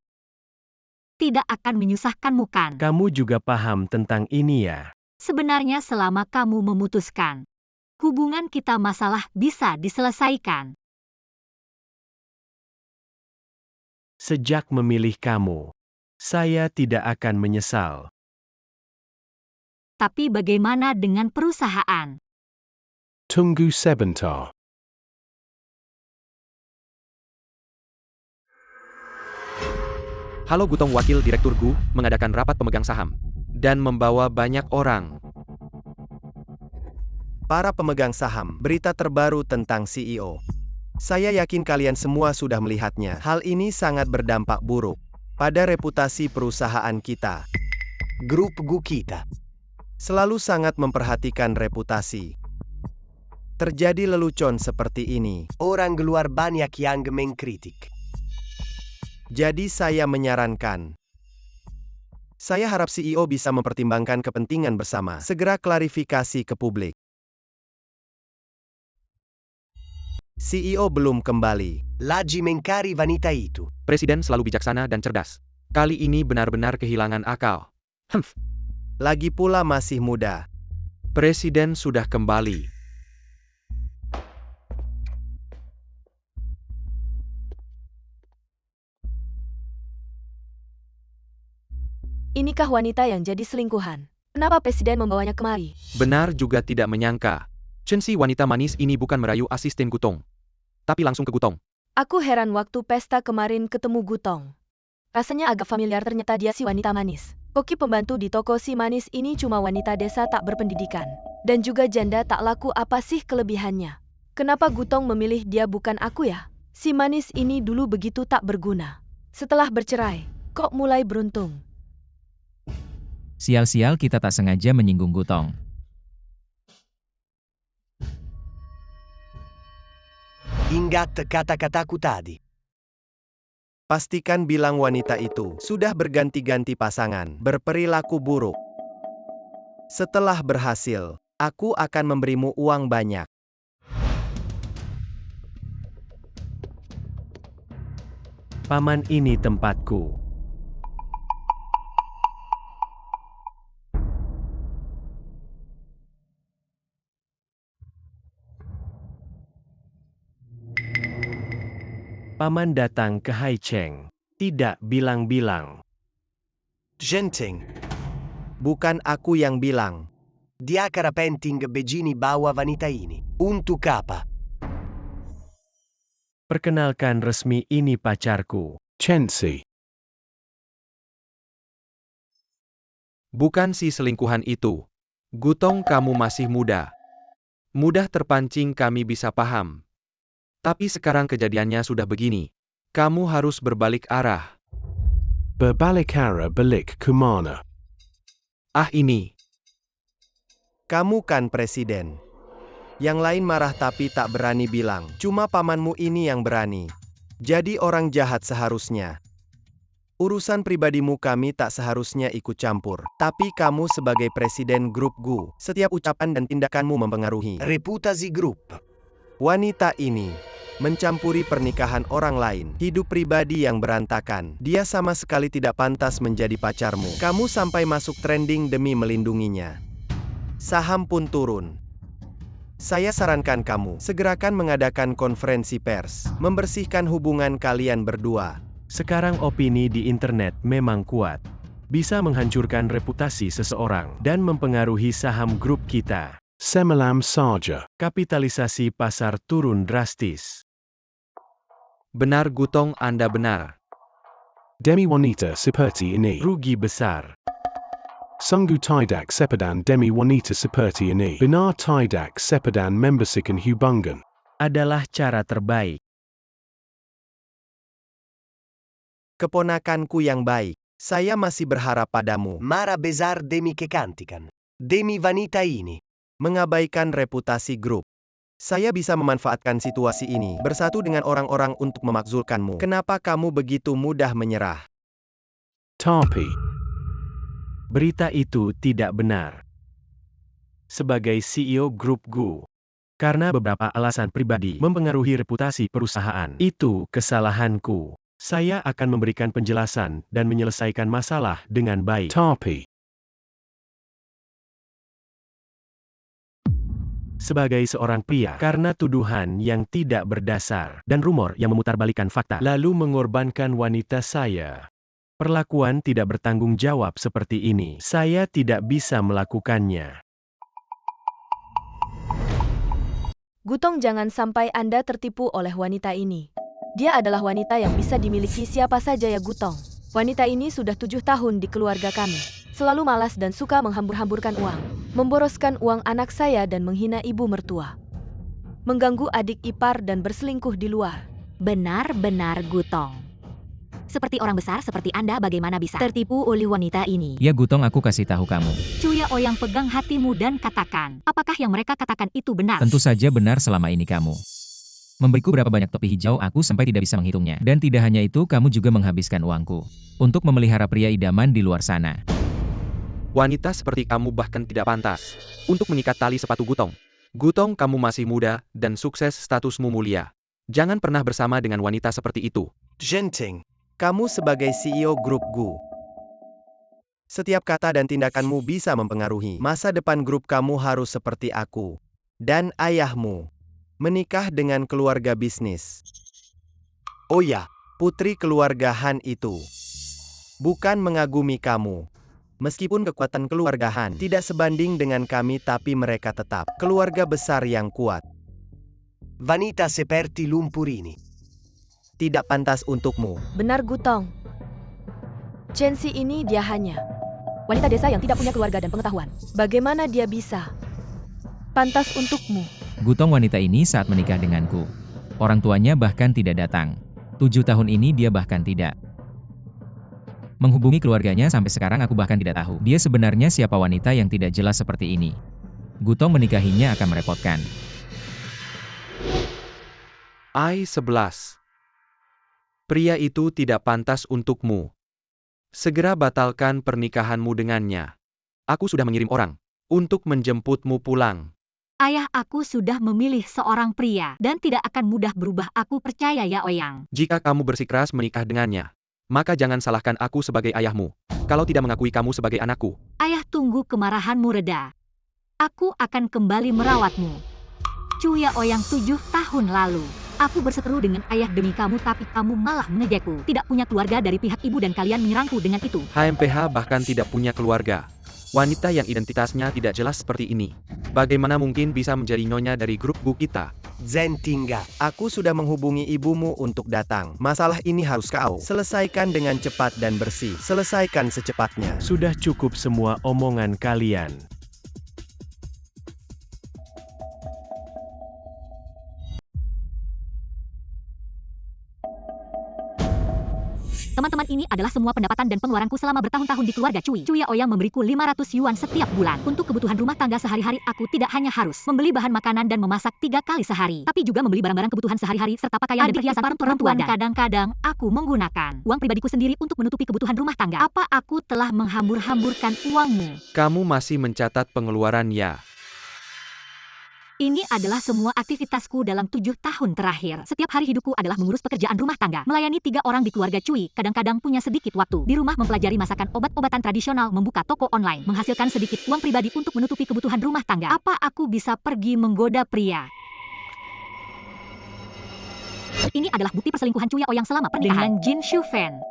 Tidak akan menyusahkanmu kan? Kamu juga paham tentang ini ya? Sebenarnya selama kamu memutuskan hubungan kita, masalah bisa diselesaikan. Sejak memilih kamu, saya tidak akan menyesal. Tapi bagaimana dengan perusahaan? Tunggu sebentar. Halo Gutong, wakil direktur Gu, mengadakan rapat pemegang saham. Dan membawa banyak orang. Para pemegang saham, berita terbaru tentang CEO. Saya yakin kalian semua sudah melihatnya. Hal ini sangat berdampak buruk pada reputasi perusahaan kita. Grup Gu kita Selalu sangat memperhatikan reputasi. Terjadi lelucon seperti ini. orang luar banyak yang mengkritik. Jadi saya menyarankan. Saya harap CEO bisa mempertimbangkan kepentingan bersama. Segera klarifikasi ke publik. CEO belum kembali. Lagi mengkari wanita itu. Presiden selalu bijaksana dan cerdas. Kali ini benar-benar kehilangan akal. Lagi pula masih muda. Presiden sudah kembali. Inikah wanita yang jadi selingkuhan? Kenapa presiden membawanya kemari? Benar juga tidak menyangka. Chen Si, wanita manis ini bukan merayu asisten Gutong, tapi langsung ke Gutong. Aku heran waktu pesta kemarin ketemu Gutong. Rasanya agak familiar, ternyata dia si wanita manis. Koki pembantu di toko si manis ini cuma wanita desa tak berpendidikan. Dan juga janda tak laku, apa sih kelebihannya? Kenapa Gutong memilih dia bukan aku ya? Si manis ini dulu begitu tak berguna. Setelah bercerai, kok mulai beruntung. Sial-sial, kita tak sengaja menyinggung Gutong. Ingat kata-kataku tadi. Pastikan bilang wanita itu sudah berganti-ganti pasangan, berperilaku buruk. Setelah berhasil, aku akan memberimu uang banyak. Paman, ini tempatku. Paman datang ke Haicheng. Tidak bilang-bilang. Genting, Bukan aku yang bilang. dia karapenting begini bawa wanita ini. Untuk apa? Perkenalkan resmi, ini pacarku. Chen Si. Bukan si selingkuhan itu. Gutong, kamu masih muda. Mudah terpancing, kami bisa paham. Tapi sekarang kejadiannya sudah begini. Kamu harus berbalik arah. Berbalik arah balik kumana. Ini. Kamu kan presiden. Yang lain marah tapi tak berani bilang. Cuma pamanmu ini yang berani. Jadi orang jahat seharusnya. Urusan pribadimu kami tak seharusnya ikut campur. Tapi kamu sebagai presiden grup GU, setiap ucapan dan tindakanmu mempengaruhi Reputasi grup. wanita ini. Mencampuri pernikahan orang lain, hidup pribadi yang berantakan. Dia sama sekali tidak pantas menjadi pacarmu. Kamu sampai masuk trending demi melindunginya. Saham pun turun. Saya sarankan kamu, segerakan mengadakan konferensi pers, membersihkan hubungan kalian berdua. Sekarang opini di internet memang kuat. Bisa menghancurkan reputasi seseorang dan mempengaruhi saham grup kita. Semalam saja. Kapitalisasi pasar turun drastis. Benar Gutong, Anda benar. Demi wanita seperti ini. Rugi besar. Sungguh tidak sepadan demi wanita seperti ini. Benar tidak sepadan membersihkan hubungan. Adalah cara terbaik. Keponakanku yang baik, saya masih berharap padamu. Mara besar demi kecantikan. Demi vanita ini. Mengabaikan reputasi grup. Saya bisa memanfaatkan situasi ini, bersatu dengan orang-orang untuk memakzulkanmu. Kenapa kamu begitu mudah menyerah? Tapi, Berita itu tidak benar. Sebagai CEO grup GU, karena beberapa alasan pribadi mempengaruhi reputasi perusahaan, itu kesalahanku. Saya akan memberikan penjelasan dan menyelesaikan masalah dengan baik. tapi, Sebagai seorang pria, karena tuduhan yang tidak berdasar dan rumor yang memutarbalikkan fakta, lalu mengorbankan wanita saya. Perlakuan tidak bertanggung jawab seperti ini, saya tidak bisa melakukannya. Gutong, jangan sampai Anda tertipu oleh wanita ini. Dia adalah wanita yang bisa dimiliki siapa saja ya Gutong. Wanita ini sudah 7 tahun di keluarga kami. Selalu malas dan suka menghambur-hamburkan uang. Memboroskan uang anak saya dan menghina ibu mertua. Mengganggu adik ipar dan berselingkuh di luar. Benar-benar Gutong. Seperti orang besar seperti Anda bagaimana bisa tertipu oleh wanita ini? Ya Gutong, aku kasih tahu kamu. Cuya Oyang, pegang hatimu dan katakan, apakah yang mereka katakan itu benar? Tentu saja benar selama ini kamu memberiku berapa banyak topi hijau aku sampai tidak bisa menghitungnya. Dan tidak hanya itu, kamu juga menghabiskan uangku untuk memelihara pria idaman di luar sana. Wanita seperti kamu bahkan tidak pantas untuk mengikat tali sepatu Gutong. Gutong, kamu masih muda dan sukses, statusmu mulia. Jangan pernah bersama dengan wanita seperti itu. Genting, kamu sebagai CEO grup GU. Setiap kata dan tindakanmu bisa mempengaruhi masa depan grup. Kamu harus seperti aku dan ayahmu. Menikah dengan keluarga bisnis. Oh ya, putri keluarga Han itu bukan mengagumi kamu. Meskipun kekuatan keluarga Han tidak sebanding dengan kami, tapi mereka tetap keluarga besar yang kuat. Vanita seperti lumpurini. Tidak pantas untukmu. Benar Gutong. Chensi ini dia hanya wanita desa yang tidak punya keluarga dan pengetahuan. Bagaimana dia bisa pantas untukmu? Gutong, wanita ini saat menikah denganku. Orang tuanya bahkan tidak datang. 7 tahun ini dia bahkan tidak menghubungi keluarganya, sampai sekarang aku bahkan tidak tahu dia sebenarnya siapa. Wanita yang tidak jelas seperti ini. Gutong menikahinya akan merepotkan. I-11. Pria itu tidak pantas untukmu. Segera batalkan pernikahanmu dengannya. Aku sudah mengirim orang untuk menjemputmu pulang. Ayah, aku sudah memilih seorang pria dan tidak akan mudah berubah. Aku percaya ya Oyang. Jika kamu bersikeras menikah dengannya, maka jangan salahkan aku sebagai ayahmu kalau tidak mengakui kamu sebagai anakku. Ayah, tunggu kemarahanmu reda. Aku akan kembali merawatmu. Cuya Oyang, 7 tahun lalu aku berseteru dengan ayah demi kamu, tapi kamu malah mengejekku. Tidak punya keluarga dari pihak ibu dan kalian menyerangku dengan itu. HMPH bahkan tidak punya keluarga. Wanita yang identitasnya tidak jelas seperti ini, bagaimana mungkin bisa menjadi nyonya dari grup GU kita? Zentinga. Aku sudah menghubungi ibumu untuk datang. Masalah ini harus kau selesaikan dengan cepat dan bersih. Selesaikan secepatnya. Sudah cukup semua omongan kalian. Teman-teman, ini adalah semua pendapatan dan pengeluaranku selama bertahun-tahun di keluarga Cui. Cuya Ouyang memberiku 500 yuan setiap bulan. Untuk kebutuhan rumah tangga sehari-hari, aku tidak hanya harus membeli bahan makanan dan memasak 3 kali sehari, tapi juga membeli barang-barang kebutuhan sehari-hari serta pakaian dan perhiasan para perempuan. Kadang-kadang aku menggunakan uang pribadiku sendiri untuk menutupi kebutuhan rumah tangga. Apa aku telah menghambur-hamburkan uangmu? Kamu masih mencatat pengeluaran ya? Ini adalah semua aktivitasku dalam 7 tahun terakhir. Setiap hari hidupku adalah mengurus pekerjaan rumah tangga, melayani 3 orang di keluarga Cui, kadang-kadang punya sedikit waktu di rumah mempelajari masakan obat-obatan tradisional, membuka toko online, menghasilkan sedikit uang pribadi untuk menutupi kebutuhan rumah tangga. Apa aku bisa pergi menggoda pria? Ini adalah bukti perselingkuhan Cuya Ouyang selama pernikahan dengan Jin Shufen.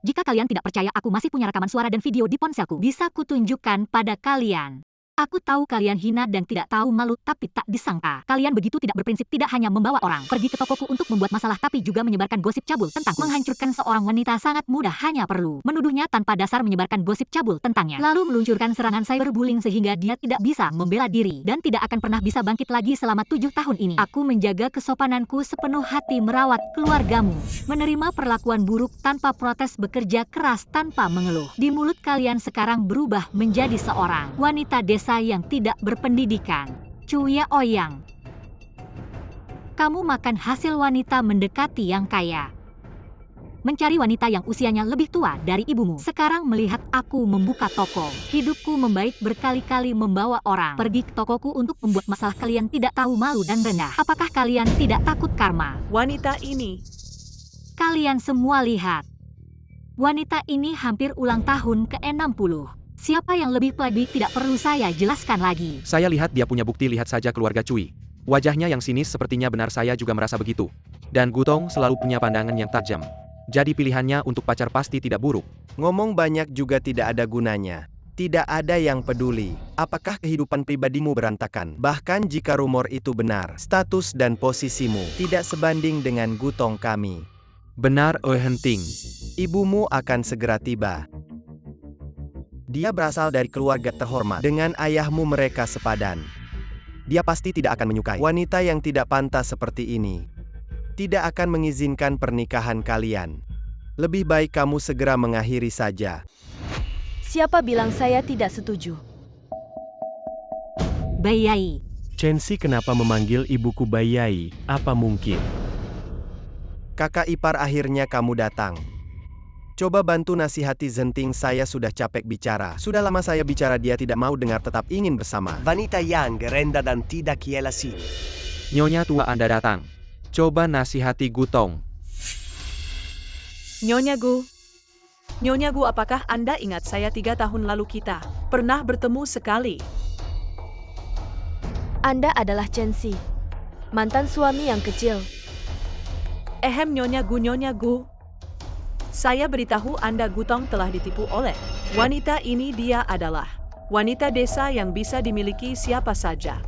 Jika kalian tidak percaya aku masih punya rekaman suara dan video di ponselku, bisa kutunjukkan pada kalian. Aku tahu kalian hina dan tidak tahu malu, tapi tak disangka kalian begitu tidak berprinsip, tidak hanya membawa orang pergi ke tokoku untuk membuat masalah, tapi juga menyebarkan gosip cabul tentangku. Menghancurkan seorang wanita sangat mudah, hanya perlu menuduhnya tanpa dasar, menyebarkan gosip cabul tentangnya, lalu meluncurkan serangan cyberbullying sehingga dia tidak bisa membela diri dan tidak akan pernah bisa bangkit lagi selama 7 tahun ini. Aku menjaga kesopananku sepenuh hati, merawat keluargamu, menerima perlakuan buruk tanpa protes, bekerja keras tanpa mengeluh. Di mulut kalian sekarang berubah menjadi seorang wanita desa yang tidak berpendidikan. Cuya Ouyang, kamu makan hasil wanita mendekati yang kaya, mencari wanita yang usianya lebih tua dari ibumu. Sekarang melihat aku membuka toko, hidupku membaik berkali-kali, membawa orang pergi ke tokoku untuk membuat masalah. Kalian tidak tahu malu dan rendah. Apakah kalian tidak takut karma? Wanita ini. Kalian semua lihat. Wanita ini hampir ulang tahun ke-60. Siapa yang lebih plebei tidak perlu saya jelaskan lagi. Saya lihat dia punya bukti, lihat saja keluarga Cui. Wajahnya yang sinis sepertinya benar, saya juga merasa begitu. Dan Gutong selalu punya pandangan yang tajam. Jadi pilihannya untuk pacar pasti tidak buruk. Ngomong banyak juga tidak ada gunanya. Tidak ada yang peduli apakah kehidupan pribadimu berantakan. Bahkan jika rumor itu benar, status dan posisimu tidak sebanding dengan Gutong kami. Benar, Henting. Ibumu akan segera tiba. Dia berasal dari keluarga terhormat. Dengan ayahmu mereka sepadan. Dia pasti tidak akan menyukai wanita yang tidak pantas seperti ini. Tidak akan mengizinkan pernikahan kalian. Lebih baik kamu segera mengakhiri saja. Siapa bilang saya tidak setuju? Bayai. Chensi kenapa memanggil ibuku Bayai? Apa mungkin? Kakak ipar, akhirnya kamu datang. Coba bantu nasihati Zenting, saya sudah capek bicara. Sudah lama saya bicara, dia tidak mau dengar, tetap ingin bersama. Vanita Yang renda dan tidak kiela sini. Nyonya tua Anda datang. Coba nasihati Gutong. Nyonya Gu, apakah Anda ingat saya 3 tahun lalu kita pernah bertemu sekali? Anda adalah Chensi, mantan suami yang kecil. Nyonya Gu. Saya beritahu Anda, Gutong telah ditipu oleh wanita ini. Dia adalah wanita desa yang bisa dimiliki siapa saja.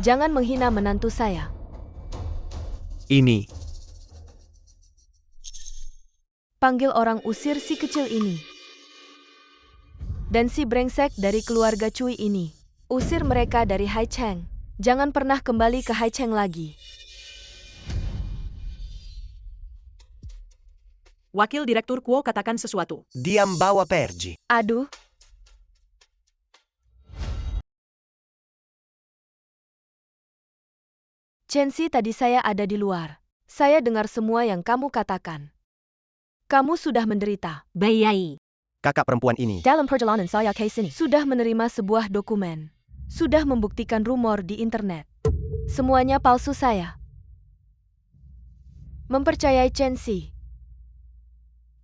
Jangan menghina menantu saya. Ini. Panggil orang, usir si kecil ini. Dan si brengsek dari keluarga Cui ini. Usir mereka dari Haicheng. Jangan pernah kembali ke Haicheng lagi. Wakil Direktur Kuo katakan sesuatu. Diam, bawa pergi. Aduh. Chensi, tadi saya ada di luar. Saya dengar semua yang kamu katakan. Kamu sudah menderita. Bayai. Kakak perempuan ini Dalam perjalanan saya ke sini, sudah menerima sebuah dokumen. Sudah membuktikan rumor di internet. Semuanya palsu. Saya mempercayai Chensi.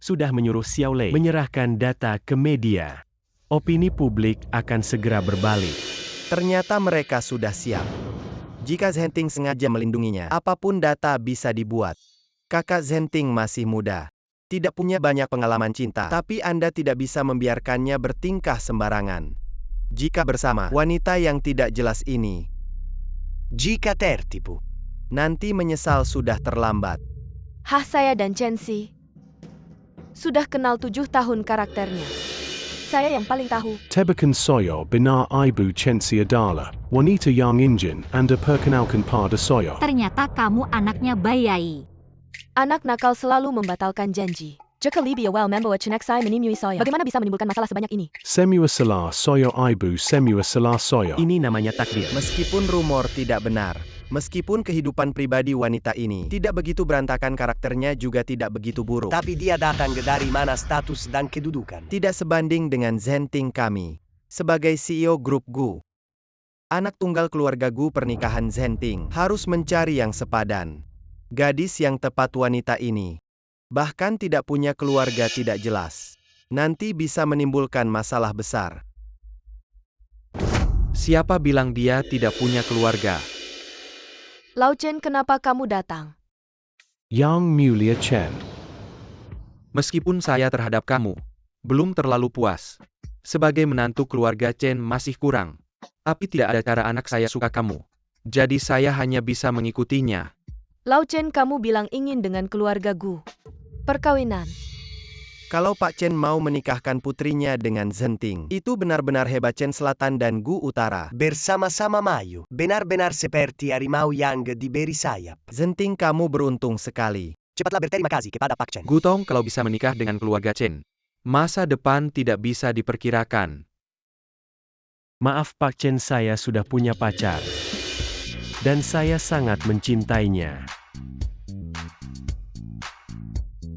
Sudah menyuruh Xiao Lei menyerahkan data ke media. Opini publik akan segera berbalik. ternyata mereka sudah siap. Jika Zenting sengaja melindunginya, apapun data bisa dibuat. Kakak Zenting masih muda. Tidak punya banyak pengalaman cinta, tapi Anda tidak bisa membiarkannya bertingkah sembarangan. Jika bersama wanita yang tidak jelas ini, jika tertipu, nanti menyesal sudah terlambat. Saya dan Chensi sudah kenal 7 tahun karakternya. Saya yang paling tahu. Tebakan Soyo Binar Ibu Chensi Adala, Wanita Yang Injin, Anda Perkenalkan pada Soyo. Ternyata kamu anaknya Bayai. Anak nakal selalu membatalkan janji. Jika lebih awal membawa ceneksai menemui saya. Bagaimana bisa menimbulkan masalah sebanyak ini? Semua salah soyo ibu semua salah soyo. Ini namanya takdir. Meskipun rumor tidak benar, meskipun kehidupan pribadi wanita ini tidak begitu berantakan, karakternya juga tidak begitu buruk. Tapi dia datang dari mana status dan kedudukan. Tidak sebanding dengan Zenting kami. Sebagai CEO grup Gu, anak tunggal keluarga Gu, pernikahan Zenting harus mencari yang sepadan. Gadis yang tepat wanita ini bahkan tidak punya keluarga tidak jelas. Nanti bisa menimbulkan masalah besar. Siapa bilang dia tidak punya keluarga? Lau Chen, kenapa kamu datang? Yang Mulia Chen. Meskipun saya terhadap kamu belum terlalu puas, sebagai menantu keluarga Chen masih kurang. Tapi tidak ada cara anak saya suka kamu. Jadi saya hanya bisa mengikutinya. Lau Chen, kamu bilang ingin dengan keluarga Gu. Perkawinan. Kalau Pak Chen mau menikahkan putrinya dengan Zenting, itu benar-benar hebat. Chen Selatan dan Gu Utara Bersama-sama maju, benar-benar seperti harimau yang diberi sayap. Zenting, kamu beruntung sekali. Cepatlah berterima kasih kepada Pak Chen. Gutong kalau bisa menikah dengan keluarga Chen. Masa depan tidak bisa diperkirakan. Maaf Pak Chen, saya sudah punya pacar. Dan saya sangat mencintainya.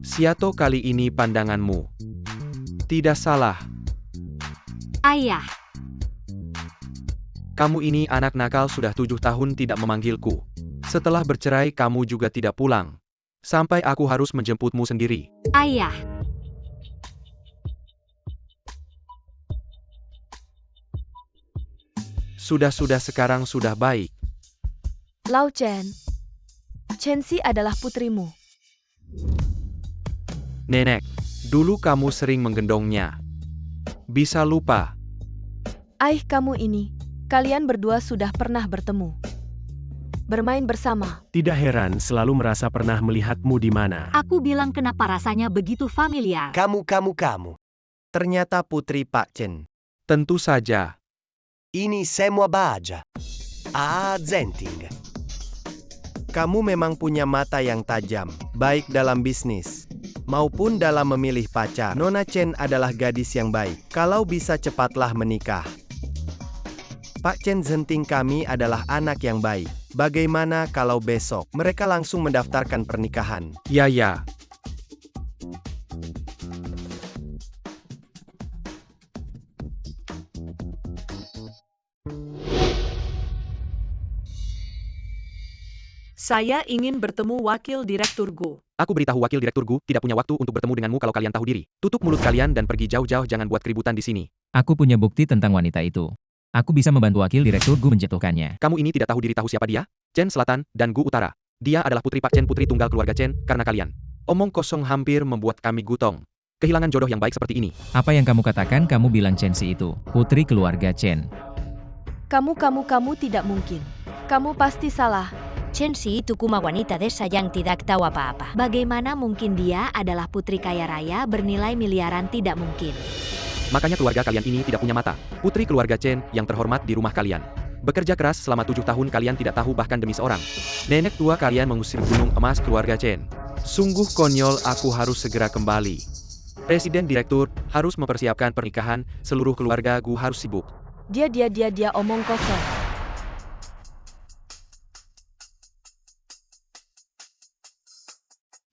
Siato, kali ini pandanganmu tidak salah. Ayah, Kamu ini anak nakal, sudah 7 tahun tidak memanggilku. Setelah bercerai kamu juga tidak pulang. Sampai aku harus menjemputmu sendiri. ayah. Sudah sekarang sudah baik. Lau Chen. Chensi adalah putrimu. Nenek, dulu kamu sering menggendongnya. Bisa lupa. Kamu ini. Kalian berdua sudah pernah bertemu. Bermain bersama. Tidak heran selalu merasa pernah melihatmu di mana. Aku bilang kenapa rasanya begitu familiar. Kamu. Ternyata putri Pak Chen. Tentu saja. Ini semua baja. Zenting. Kamu memang punya mata yang tajam, baik dalam bisnis maupun dalam memilih pacar. Nona Chen adalah gadis yang baik. Kalau bisa cepatlah menikah. Pak Chen, Zenting kami adalah anak yang baik. Bagaimana kalau besok mereka langsung mendaftarkan pernikahan? Ya. Saya ingin bertemu wakil direktur Gu. Aku beritahu wakil direktur Gu tidak punya waktu untuk bertemu denganmu kalau kalian tahu diri. Tutup mulut kalian dan pergi jauh-jauh, jangan buat keributan di sini. Aku punya bukti tentang wanita itu. Aku bisa membantu wakil direktur Gu menjatuhkannya. Kamu ini tidak tahu diri, tahu siapa dia? Chen Selatan dan Gu Utara. Dia adalah putri Pak Chen, putri tunggal keluarga Chen, karena kalian. Omong kosong hampir membuat kami gutong. Kehilangan jodoh yang baik seperti ini. Apa yang kamu katakan? Kamu bilang Chensi itu putri keluarga Chen. Kamu tidak mungkin. Kamu pasti salah. Chensi itu cuma wanita desa yang tidak tahu apa-apa. Bagaimana mungkin dia adalah putri kaya raya bernilai miliaran? Tidak mungkin. Makanya keluarga kalian ini tidak punya mata. Putri keluarga Chen yang terhormat di rumah kalian. Bekerja keras selama 7 tahun, kalian tidak tahu bahkan demi seorang nenek tua kalian mengusir gunung emas keluarga Chen. Sungguh konyol, aku harus segera kembali. Presiden direktur harus mempersiapkan pernikahan, seluruh keluarga Gu harus sibuk. Dia omong kosong.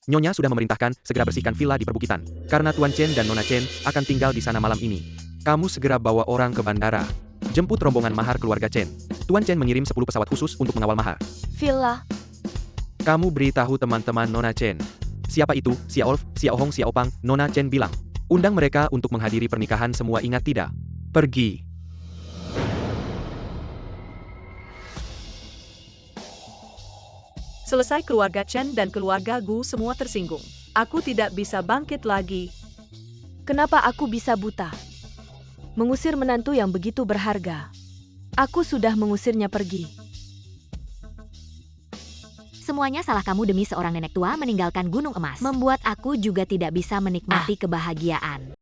Nyonya sudah memerintahkan segera bersihkan villa di perbukitan, karena Tuan Chen dan Nona Chen akan tinggal di sana malam ini. Kamu segera bawa orang ke bandara. Jemput rombongan mahar keluarga Chen. Tuan Chen mengirim 10 pesawat khusus untuk mengawal mahar. Villa. Kamu beritahu teman-teman Nona Chen. Siapa itu? Xia Olf, Xia Hong, Xia Opang. Nona Chen bilang. Undang mereka untuk menghadiri pernikahan semua, ingat tidak? Pergi. Selesai keluarga Chen dan keluarga Gu semua tersinggung. Aku tidak bisa bangkit lagi. Kenapa aku bisa buta? Mengusir menantu yang begitu berharga. Aku sudah mengusirnya pergi. Semuanya salah kamu demi seorang nenek tua meninggalkan gunung emas. Membuat aku juga tidak bisa menikmati kebahagiaan.